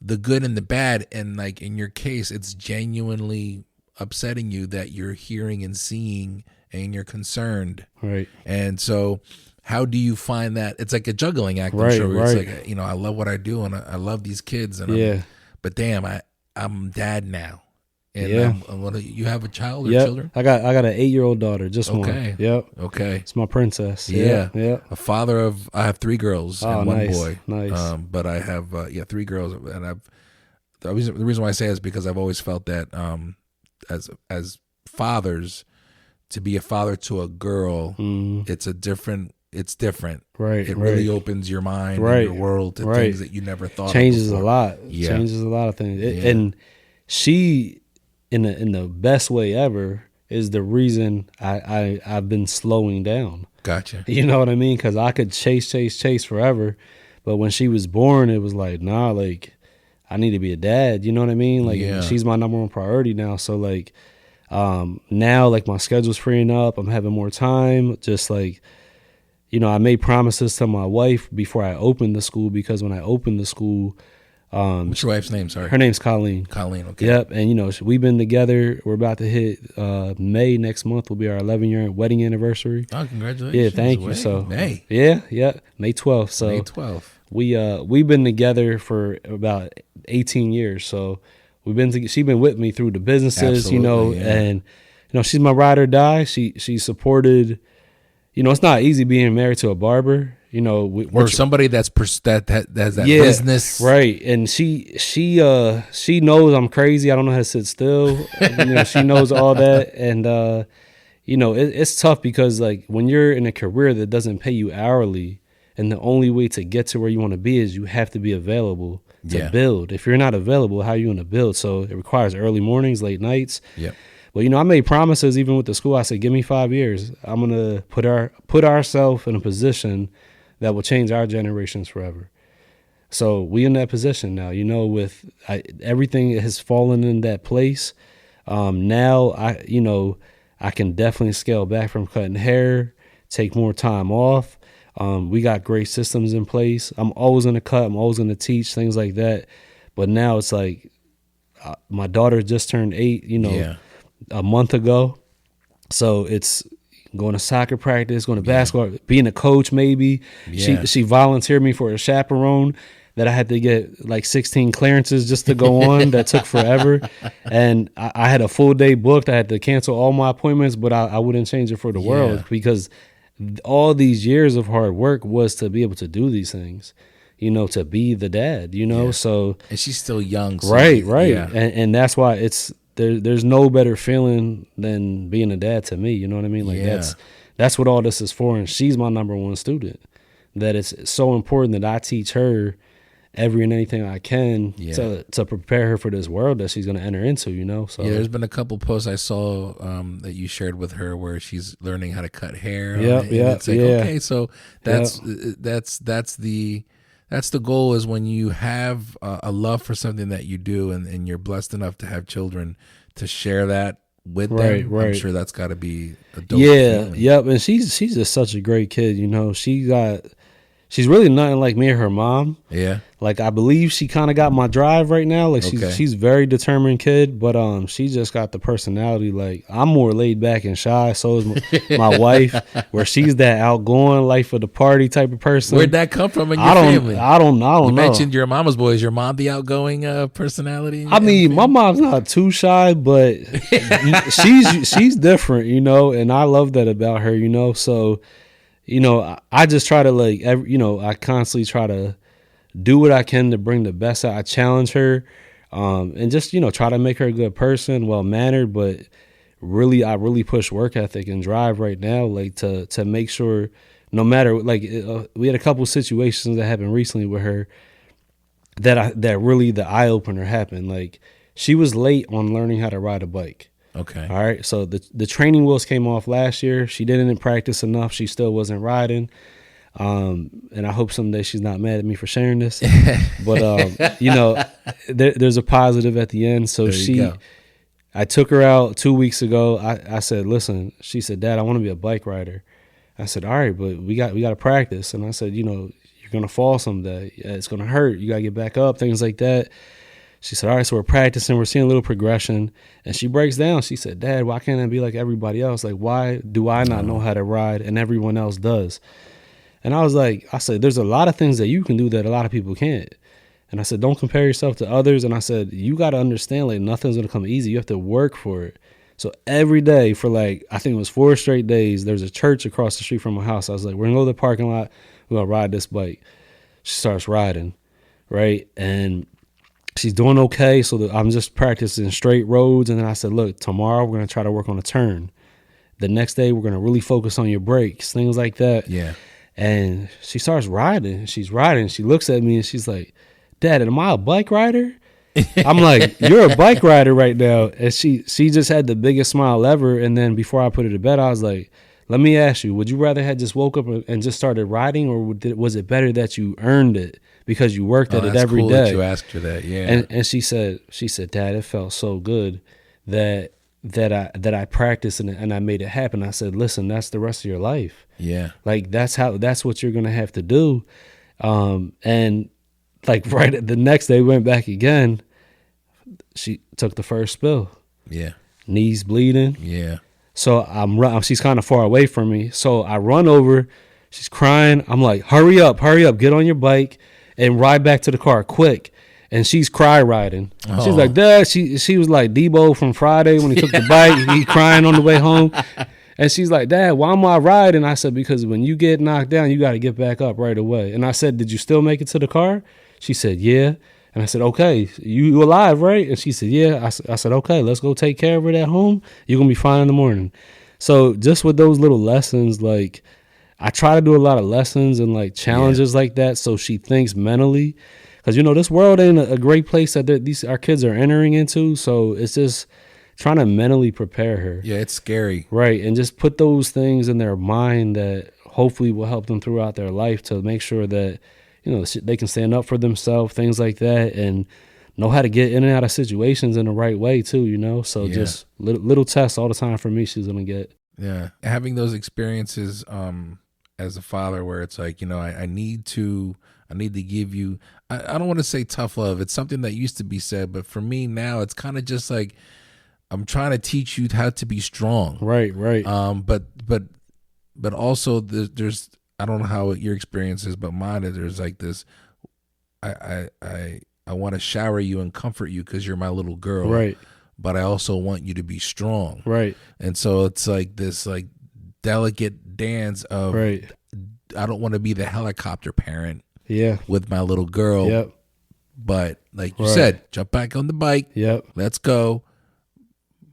the good and the bad, and like in your case, it's genuinely upsetting you that you're hearing and seeing, and you're concerned. Right. And so, how do you find that? It's like a juggling act. Right, I'm sure. right. It's like, I love what I do, and I love these kids, and but damn, I'm dad now. And you have a child or children? I got an 8-year-old daughter, just one. Yep. Okay. It's my princess. Yeah. Yeah. A father of, I have 3 girls and 1 boy. Nice. But I have 3 girls, and the reason why I say is because I've always felt that as fathers, to be a father to a girl, it's different. Right. It really opens your mind and your world to things that you never thought Changes of a lot. Yeah. Changes a lot of things. And she, in the best way ever, is the reason I've been slowing down. Gotcha. You know what I mean? Because I could chase forever. But when she was born, it was like, nah, like, I need to be a dad. You know what I mean? Like, she's my number one priority now. So, like, now, like, my schedule's freeing up. I'm having more time. Just, like, I made promises to my wife before I opened the school, because when I opened the school, What's your wife's name? Sorry. Her name's Colleen. Colleen. Okay. Yep. And, you know, we've been together. We're about to hit May next month will be our 11-year wedding anniversary. Oh, congratulations. Yeah, thank you. Wait, So May. Yeah. May 12th. So May 12th. we've been together for about 18 years. So she's been with me through the businesses, Absolutely, yeah. and, you know, she's my ride or die. She supported, you know, it's not easy being married to a barber, you know, Or somebody that has that business. right. And she knows I'm crazy. I don't know how to sit still. You know, she knows all that. And, you know, it's tough because, like, when you're in a career that doesn't pay you hourly, and the only way to get to where you want to be is you have to be available to build. If you're not available, how are you going to build? So it requires early mornings, late nights. Yep. Well, you know, I made promises even with the school. I said, give me 5 years. I'm going to put ourselves in a position that will change our generations forever. So we in that position now, you know, everything has fallen in that place. Now I can definitely scale back from cutting hair, take more time off. We got great systems in place. I'm always going to cut. I'm always going to teach, things like that. But now it's like my daughter just turned 8, you know, a month ago. So it's going to soccer practice, going to basketball, being a coach maybe. She volunteered me for a chaperone that I had to get like 16 clearances just to go on. That took forever. And I had a full day booked. I had to cancel all my appointments, but I wouldn't change it for the world, because all these years of hard work was to be able to do these things, you know, to be the dad, you know. So, and she's still young. So right. Yeah. And that's why there's no better feeling than being a dad to me. You know what I mean? Like that's what all this is for. And she's my number one student, that it's so important that I teach her every and anything I can to prepare her for this world that she's going to enter into, you know? So there's been a couple posts I saw that you shared with her where she's learning how to cut hair. It's like, okay, so that's the goal, is when you have a love for something that you do, and you're blessed enough to have children, to share that with them. I'm sure that's got to be a dope feeling. Yep. And she's just such a great kid, you know. She's really nothing like me or her mom. Yeah. Like, I believe she kind of got my drive right now. Like, she's very determined kid, but she just got the personality. Like, I'm more laid back and shy. So is my wife, where she's that outgoing, life of the party type of person. Where'd that come from in your family? I don't know. You mentioned your mama's boy. Is your mom the outgoing personality? I mean, my mom's not too shy, but she's different, you know, and I love that about her, you know. So, you know, I just try to I constantly try to do what I can to bring the best out. I challenge her, and just, you know, try to make her a good person, well-mannered, but I really push work ethic and drive right now, like to make sure, no matter, like, we had a couple of situations that happened recently with her that really the eye-opener happened. Like, she was late on learning how to ride a bike. Okay. All right. So the training wheels came off last year. She didn't practice enough. She still wasn't riding. And I hope someday she's not mad at me for sharing this. But, you know, there's a positive at the end. So I took her out 2 weeks ago. I said, listen, she said, Dad, I want to be a bike rider. I said, all right, but we got to practice. And I said, you know, you're going to fall someday. It's going to hurt. You got to get back up, things like that. She said, all right, so we're practicing. We're seeing a little progression. And she breaks down. She said, Dad, why can't I be like everybody else? Like, why do I not know how to ride and everyone else does? And I said, there's a lot of things that you can do that a lot of people can't. And I said, don't compare yourself to others. And I said, you got to understand, like, nothing's going to come easy. You have to work for it. So every day for, like, I think it was 4 straight days, there's a church across the street from my house. I was like, we're going to go to the parking lot. We're going to ride this bike. She starts riding, right? And she's doing okay, so I'm just practicing straight roads. And then I said, look, tomorrow we're going to try to work on a turn. The next day we're going to really focus on your brakes, things like that. Yeah. And she starts riding. She's riding. She looks at me and she's like, Dad, am I a bike rider? I'm like, you're a bike rider right now. And she just had the biggest smile ever. And then before I put her to bed, I was like, let me ask you, would you rather have just woke up and just started riding, or was it better that you earned it because you worked at it every day? That you asked her that, yeah. And she said, Dad, it felt so good that I practiced and I made it happen. I said, listen, that's the rest of your life. Yeah. Like, that's what you're going to have to do. And like right the next day, went back again. She took the first spill. Yeah. Knees bleeding. Yeah. So she's kind of far away from me. So I run over. She's crying. I'm like, hurry up, get on your bike and ride back to the car quick. And she's cry riding. Oh. She's like, Dad, she was like Debo from Friday when he took the bike. He crying on the way home. And she's like, Dad, why am I riding? I said, because when you get knocked down, you got to get back up right away. And I said, did you still make it to the car? She said, yeah. And I said, okay, you alive, right? And she said, yeah. I said, okay, let's go take care of it at home. You're going to be fine in the morning. So just with those little lessons, like I try to do a lot of lessons and like challenges like that so she thinks mentally. Because, you know, this world ain't a great place that our kids are entering into. So it's just trying to mentally prepare her. Yeah, it's scary. Right. And just put those things in their mind that hopefully will help them throughout their life to make sure that, you know, they can stand up for themselves, things like that, and know how to get in and out of situations in the right way too, you know? So just little tests all the time for me she's going to get. Yeah. Having those experiences as a father where it's like, you know, I need to give you, I don't want to say tough love. It's something that used to be said, but for me now, it's kind of just like, I'm trying to teach you how to be strong. Right. But also there's, I don't know how your experience is, but mine is there's like this, I want to shower you and comfort you because you're my little girl. Right. But I also want you to be strong. Right. And so it's like this like delicate dance of, right. I don't want to be the helicopter parent. Yeah. With my little girl. Yep. But like you said, jump back on the bike. Yep. Let's go.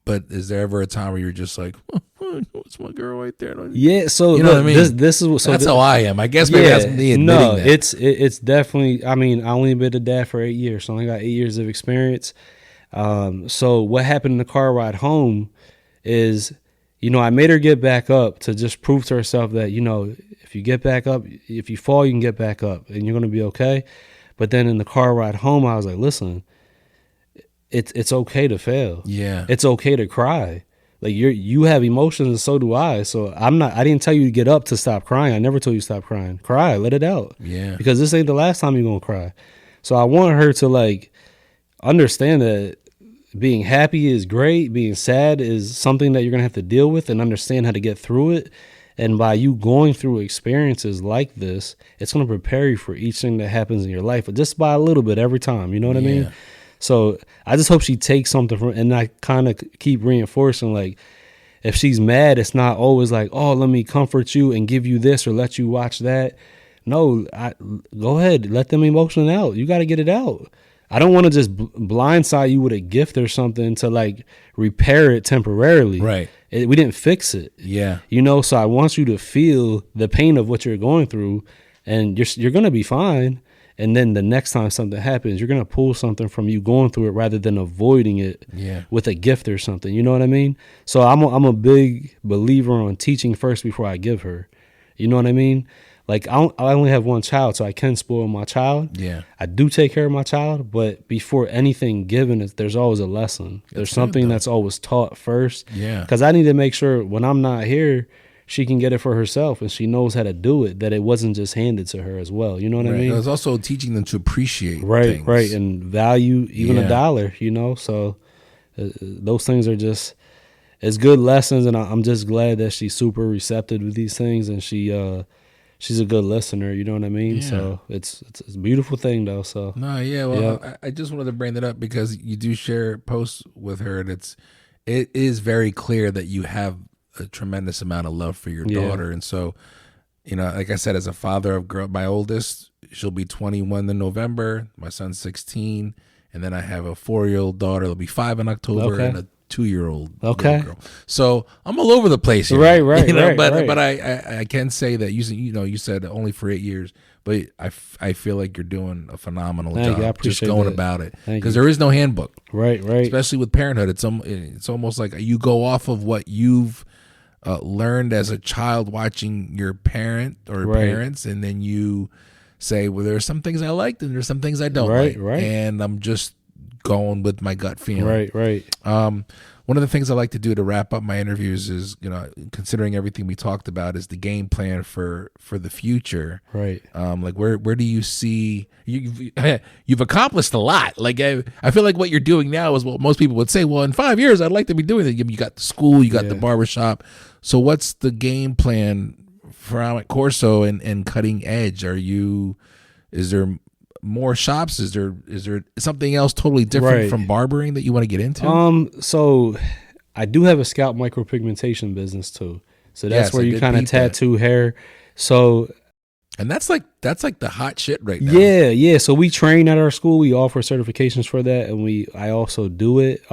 But is there ever a time where you're just like, oh, it's my girl right there? Yeah. So you know what I mean? This is so that's how I am. I guess maybe that's me admitting that. It's definitely. I mean, I only been a dad for 8 years, so I only got 8 years of experience. So what happened in the car ride home is, you know, I made her get back up to just prove to herself that, you know, if you get back up, if you fall, you can get back up and you're going to be okay. But then in the car ride home, I was like, listen, it's okay to fail. Yeah. It's okay to cry. Like you have emotions and so do I. So I didn't tell you to get up to stop crying. I never told you to stop crying. Cry, let it out. Yeah. Because this ain't the last time you're going to cry. So I want her to like understand that being happy is great. Being sad is something that you're going to have to deal with and understand how to get through it. And by you going through experiences like this, it's going to prepare you for each thing that happens in your life, but just by a little bit every time. You know what I mean? So I just hope she takes something from, and I kind of keep reinforcing, like, if she's mad, it's not always like, oh, let me comfort you and give you this or let you watch that. No, go ahead. Let them emotion out. You got to get it out. I don't want to just blindside you with a gift or something to like repair it temporarily. Right. We didn't fix it. Yeah. You know, so I want you to feel the pain of what you're going through, and you're going to be fine. And then the next time something happens, you're going to pull something from you going through it rather than avoiding it with a gift or something. You know what I mean? So I'm a big believer on teaching first before I give her. You know what I mean? Like, I only have one child, so I can spoil my child. Yeah. I do take care of my child, but before anything given, there's always a lesson. There's something that's always taught first. Yeah. Because I need to make sure when I'm not here, she can get it for herself and she knows how to do it, that it wasn't just handed to her as well. You know what I mean? It was also teaching them to appreciate things. Right, and value even a dollar, you know? So those things are just, it's good lessons, and I'm just glad that she's super receptive with these things, and she's a good listener, you know what I mean? Yeah. So it's a beautiful thing, though. So I just wanted to bring that up because you do share posts with her, and it is very clear that you have a tremendous amount of love for your daughter. And so, you know, like I said, as a father of my oldest, she'll be 21 in November, my son's 16, and then I have a 4-year-old daughter, that'll be 5 in October, and a 2-year-old girl. So I'm all over the place here. Right. You know, but I can say that you said only for 8 years, but I feel like you're doing a phenomenal job just going about it, because there is no handbook. Right. Especially with parenthood, it's almost like you go off of what you've learned as a child watching your parent or parents, and then you say, well, there are some things I liked and there's some things I don't like. Right. And I'm just going with my gut feeling. Right. One of the things I like to do to wrap up my interviews is, considering everything we talked about, is the game plan for the future. Right. Like where do you see you've accomplished a lot. Like I feel like what you're doing now is what most people would say. Well, in 5 years, I'd like to be doing it. You got the school, you got the barbershop. So what's the game plan for Amit Corso and Cutting Edge? Is there more shops? Is there something else totally different from barbering that you want to get into? So I do have a scalp micropigmentation business too. So that's where you kind of tattoo hair. So, and that's like the hot shit right now. Yeah. So we train at our school. We offer certifications for that, and I also do it.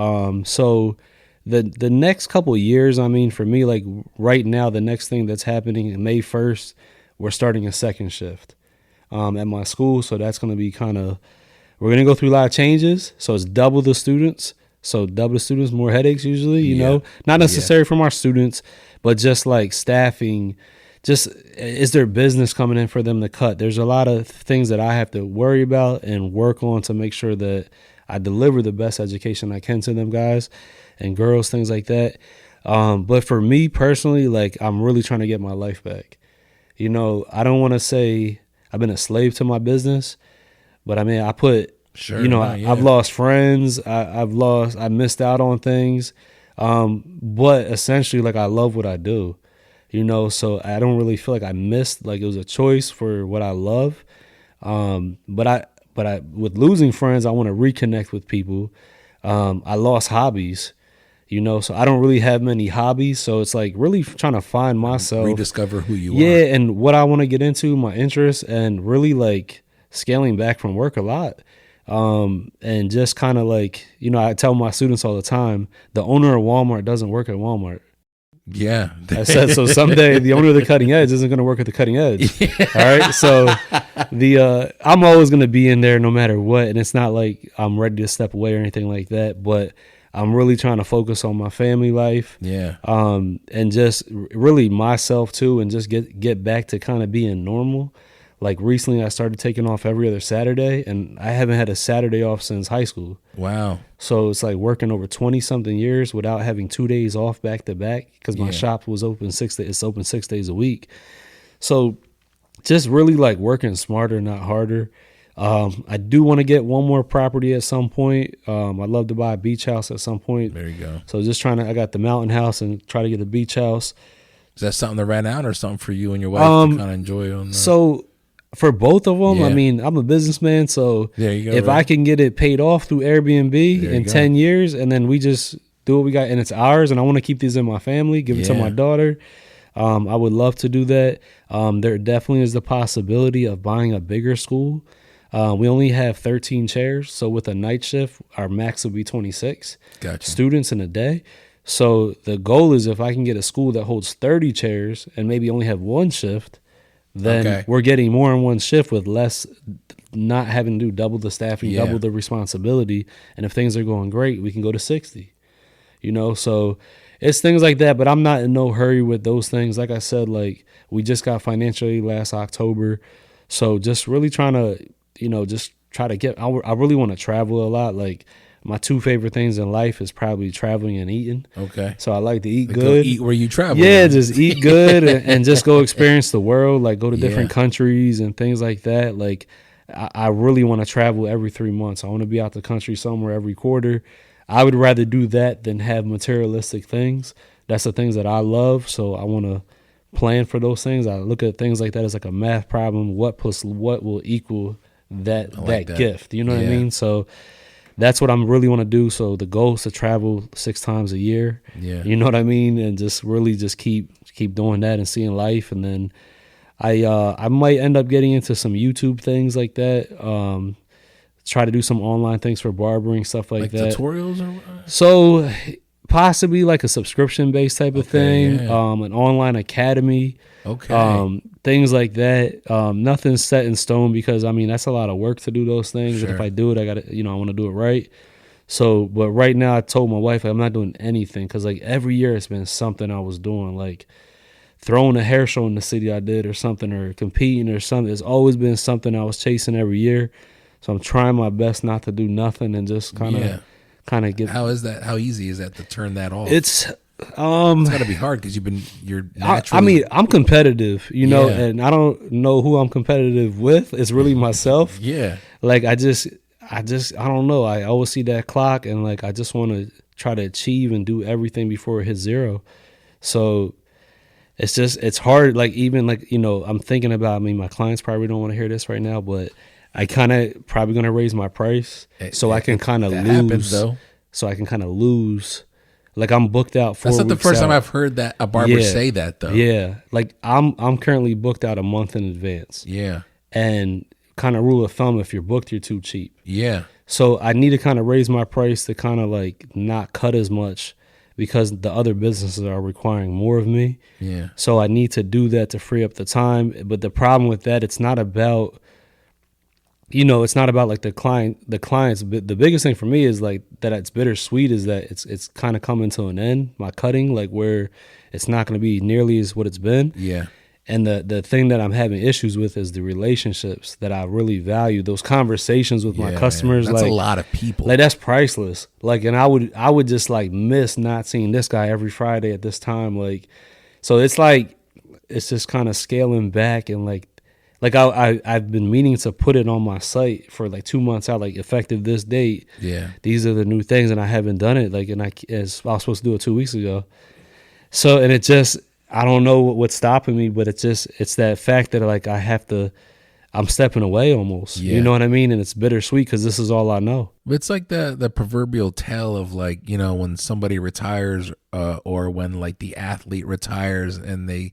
So the next couple of years, I mean, for me, like right now, the next thing that's happening May 1st, we're starting a second shift at my school. So that's going to be we're going to go through a lot of changes. So it's double the students. So double the students, more headaches usually, you know, not necessary from our students, but just like staffing, just is there business coming in for them to cut? There's a lot of things that I have to worry about and work on to make sure that I deliver the best education I can to them guys and girls, things like that. But for me personally, like I'm really trying to get my life back. I don't want to say I've been a slave to my business, but I mean, I've lost friends. I missed out on things. But essentially, like I love what I do, so I don't really feel like I missed, like it was a choice for what I love. But I with losing friends, I want to reconnect with people. I lost hobbies, so I don't really have many hobbies. So it's like really trying to find myself, rediscover who you are. Yeah. And what I want to get into, my interests, and really like scaling back from work a lot. And just kind of like, I tell my students all the time, the owner of Walmart doesn't work at Walmart. Yeah. I said, so someday the owner of the Cutting Edge isn't going to work at the Cutting Edge. Yeah. All right. So I'm always going to be in there no matter what. And it's not like I'm ready to step away or anything like that, but I'm really trying to focus on my family life. Yeah. And just really myself too, and just get back to kind of being normal. Like recently I started taking off every other Saturday, and I haven't had a Saturday off since high school. Wow. So it's like working over 20 something years without having 2 days off back to back, because my shop was open 6 days. It's open 6 days a week. So just really like working smarter, not harder. I do want to get one more property at some point. I'd love to buy a beach house at some point. There you go. So just I got the mountain house and try to get the beach house. Is that something to rent out or something for you and your wife to kind of enjoy on? So for both of them, I mean, I'm a businessman, so there you go, if I can get it paid off through Airbnb in 10 years, and then we just do what we got, and it's ours, and I want to keep these in my family, give it to my daughter, I would love to do that. There definitely is the possibility of buying a bigger school. We only have 13 chairs, so with a night shift, our max would be 26 students in a day. So the goal is if I can get a school that holds 30 chairs and maybe only have one shift, then we're getting more in one shift with less, not having to do double the staffing, double the responsibility. And if things are going great, we can go to 60, so it's things like that. But I'm not in no hurry with those things. Like I said, like we just got financial aid last October. So just really trying to, just try to get, I really want to travel a lot. Like my two favorite things in life is probably traveling and eating. Okay. So I like to eat good. Go eat where you travel. Yeah, just eat good and just go experience the world, like go to different countries and things like that. Like I really want to travel every 3 months. I want to be out the country somewhere every quarter. I would rather do that than have materialistic things. That's the things that I love. So I want to plan for those things. I look at things like that as like a math problem. What plus what will equal that gift? You know what I mean? So that's what I'm really want to do. So the goal is to travel 6 times a year. Yeah. You know what I mean? And just really just keep doing that and seeing life. And then I might end up getting into some YouTube things like that. Try to do some online things for barbering, stuff like that. Tutorials or so possibly like a subscription based type of thing. Yeah. An online academy. Okay. Things like that. Nothing's set in stone because I mean that's a lot of work to do those things. Sure. And if I do it, I gotta, I want to do it right. So, but right now I told my wife I'm not doing anything because like every year it's been something I was doing, like throwing a hair show in the city I did or something, or competing or something. It's always been something I was chasing every year. So I'm trying my best not to do nothing and just kind of get. How is that? How easy is that to turn that off? It's It's got to be hard because you're naturally. I mean, I'm competitive, you know, Yeah. and I don't know who I'm competitive with. It's really myself. Yeah. Like I don't know. I always see that clock and like I just want to try to achieve and do everything before it hits zero. So it's hard. Like even like, you know, I'm thinking about, I mean, my clients probably don't want to hear this right now, but I kind of probably going to raise my price so I can kind of that lose. happens, though. So I can kind of lose. Like I'm booked out 4 weeks. That's not the first time out. I've heard that a barber say that though. Yeah. Like I'm currently booked out a month in advance. Yeah. And kind of rule of thumb, if you're booked, you're too cheap. Yeah. So I need to kind of raise my price to kind of like not cut as much because the other businesses are requiring more of me. Yeah. So I need to do that to free up the time. But the problem with that, it's not about, you know, it's not about like the clients. But the biggest thing for me is like that it's bittersweet is that it's kind of coming to an end, my cutting, like where it's not going to be nearly as what it's been. Yeah. And the thing that I'm having issues with is the relationships that I really value. Those conversations with my customers, man. That's like a lot of people. like that's priceless. Like, and I would just like miss not seeing this guy every Friday at this time. Like, so it's like it's just kind of scaling back and like I've been meaning to put it on my site for like 2 months out, like effective this date. Yeah. These are the new things, and I haven't done it. Like, and I was supposed to do it 2 weeks ago. So, and it just. I don't know what's stopping me, but it's that fact that like I'm stepping away almost. Yeah. You know what I mean? And it's bittersweet because this is all I know. It's like the proverbial tale of like, you know, when somebody retires or when like the athlete retires and they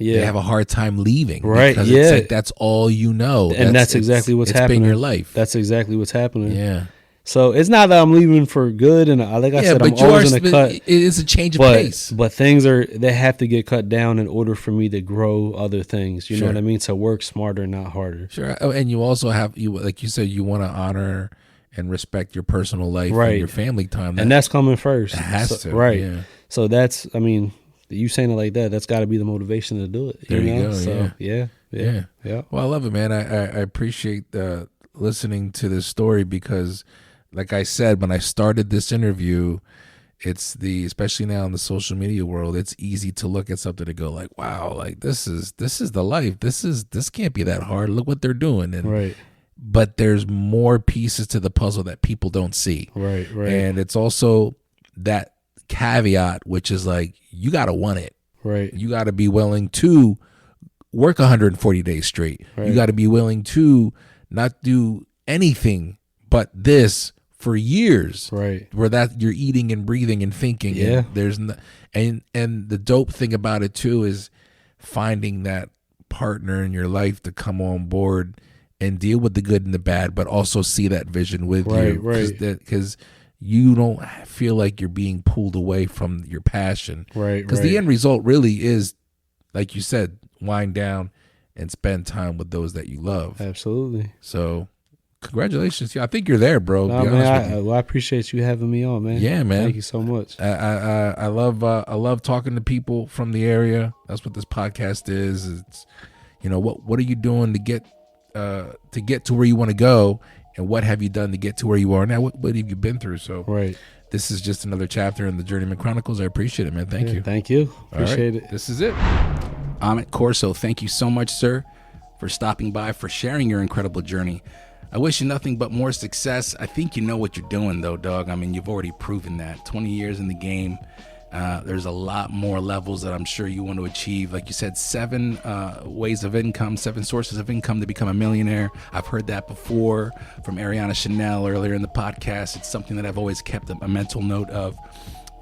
have a hard time leaving. Right. Because yeah. it's like that's all you know. And that's exactly what's happening. It's been your life. That's exactly what's happening. Yeah. So it's not that I'm leaving for good, and like I said, I'm always in a cut. It is a change of pace. But things they have to get cut down in order for me to grow other things. You know what I mean? To work smarter, not harder. Sure. Oh, and you also have like you said, you want to honor and respect your personal life and your family time. And that's coming first. It has to. Right. Yeah. So that's, I mean, you saying it like that's got to be the motivation to do it. There you know? go. So, yeah. Yeah. Well, I love it, man. I appreciate listening to this story because, like I said, when I started this interview, especially now in the social media world, it's easy to look at something and go like, wow, like this is the life. This can't be that hard. Look what they're doing. And right. But there's more pieces to the puzzle that people don't see. Right. And it's also that caveat, which is like, you got to want it. Right. You got to be willing to work 140 days straight. Right. You got to be willing to not do anything but this for years, right? Where that you're eating and breathing and thinking. Yeah. And there's and the dope thing about it too is finding that partner in your life to come on board and deal with the good and the bad, but also see that vision with you, right? Because you don't feel like you're being pulled away from your passion, right? Because the end result really is, like you said, wind down and spend time with those that you love. Absolutely. So. Congratulations. Yeah, I think you're there, bro. No, man, I appreciate you having me on, man. Yeah, man. Thank you so much. I love talking to people from the area. That's what this podcast is. It's, you know, what are you doing to get to where you want to go, and what have you done to get to where you are now? What have you been through? So right. This is just another chapter in the Journeyman Chronicles. I appreciate it, man. Thank you. Thank you. Appreciate it. This is it. Amit Corso, thank you so much, sir, for stopping by, for sharing your incredible journey. I wish you nothing but more success. I think you know what you're doing, though, dog. I mean, you've already proven that. 20 years in the game. There's a lot more levels that I'm sure you want to achieve. Like you said, 7 ways of income, 7 sources of income to become a millionaire. I've heard that before from Ariana Chanel earlier in the podcast. It's something that I've always kept a mental note of.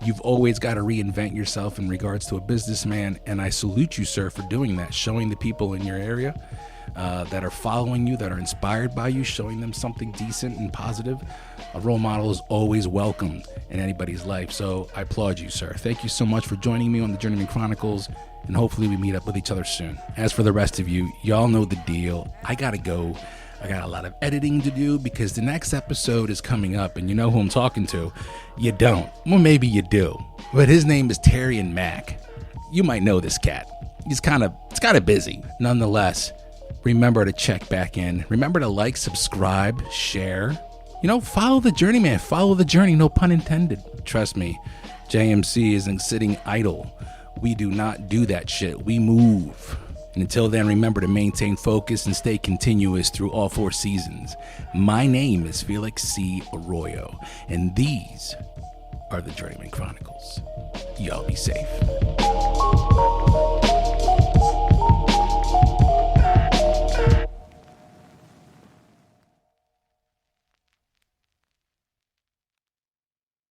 You've always got to reinvent yourself in regards to a businessman, and I salute you, sir, for doing that, showing the people in your area that are following you, that are inspired by you, showing them something decent and positive. A role model is always welcome in anybody's life. So I applaud you, sir. Thank you so much for joining me on the Journeyman Chronicles, and hopefully we meet up with each other soon. As for the rest of you, y'all know the deal. I gotta go. I got a lot of editing to do because the next episode is coming up, and you know who I'm talking to. You don't. Well, maybe you do. But his name is Terry and Mac. You might know this cat. He's kind of busy. Nonetheless, remember to check back in. Remember to like, subscribe, share. Follow the journeyman. Follow the journey, no pun intended. Trust me, JMC isn't sitting idle. We do not do that shit. We move. And until then, remember to maintain focus and stay continuous through all 4 seasons. My name is Felix C. Arroyo, and these are the Journeyman Chronicles. Y'all be safe.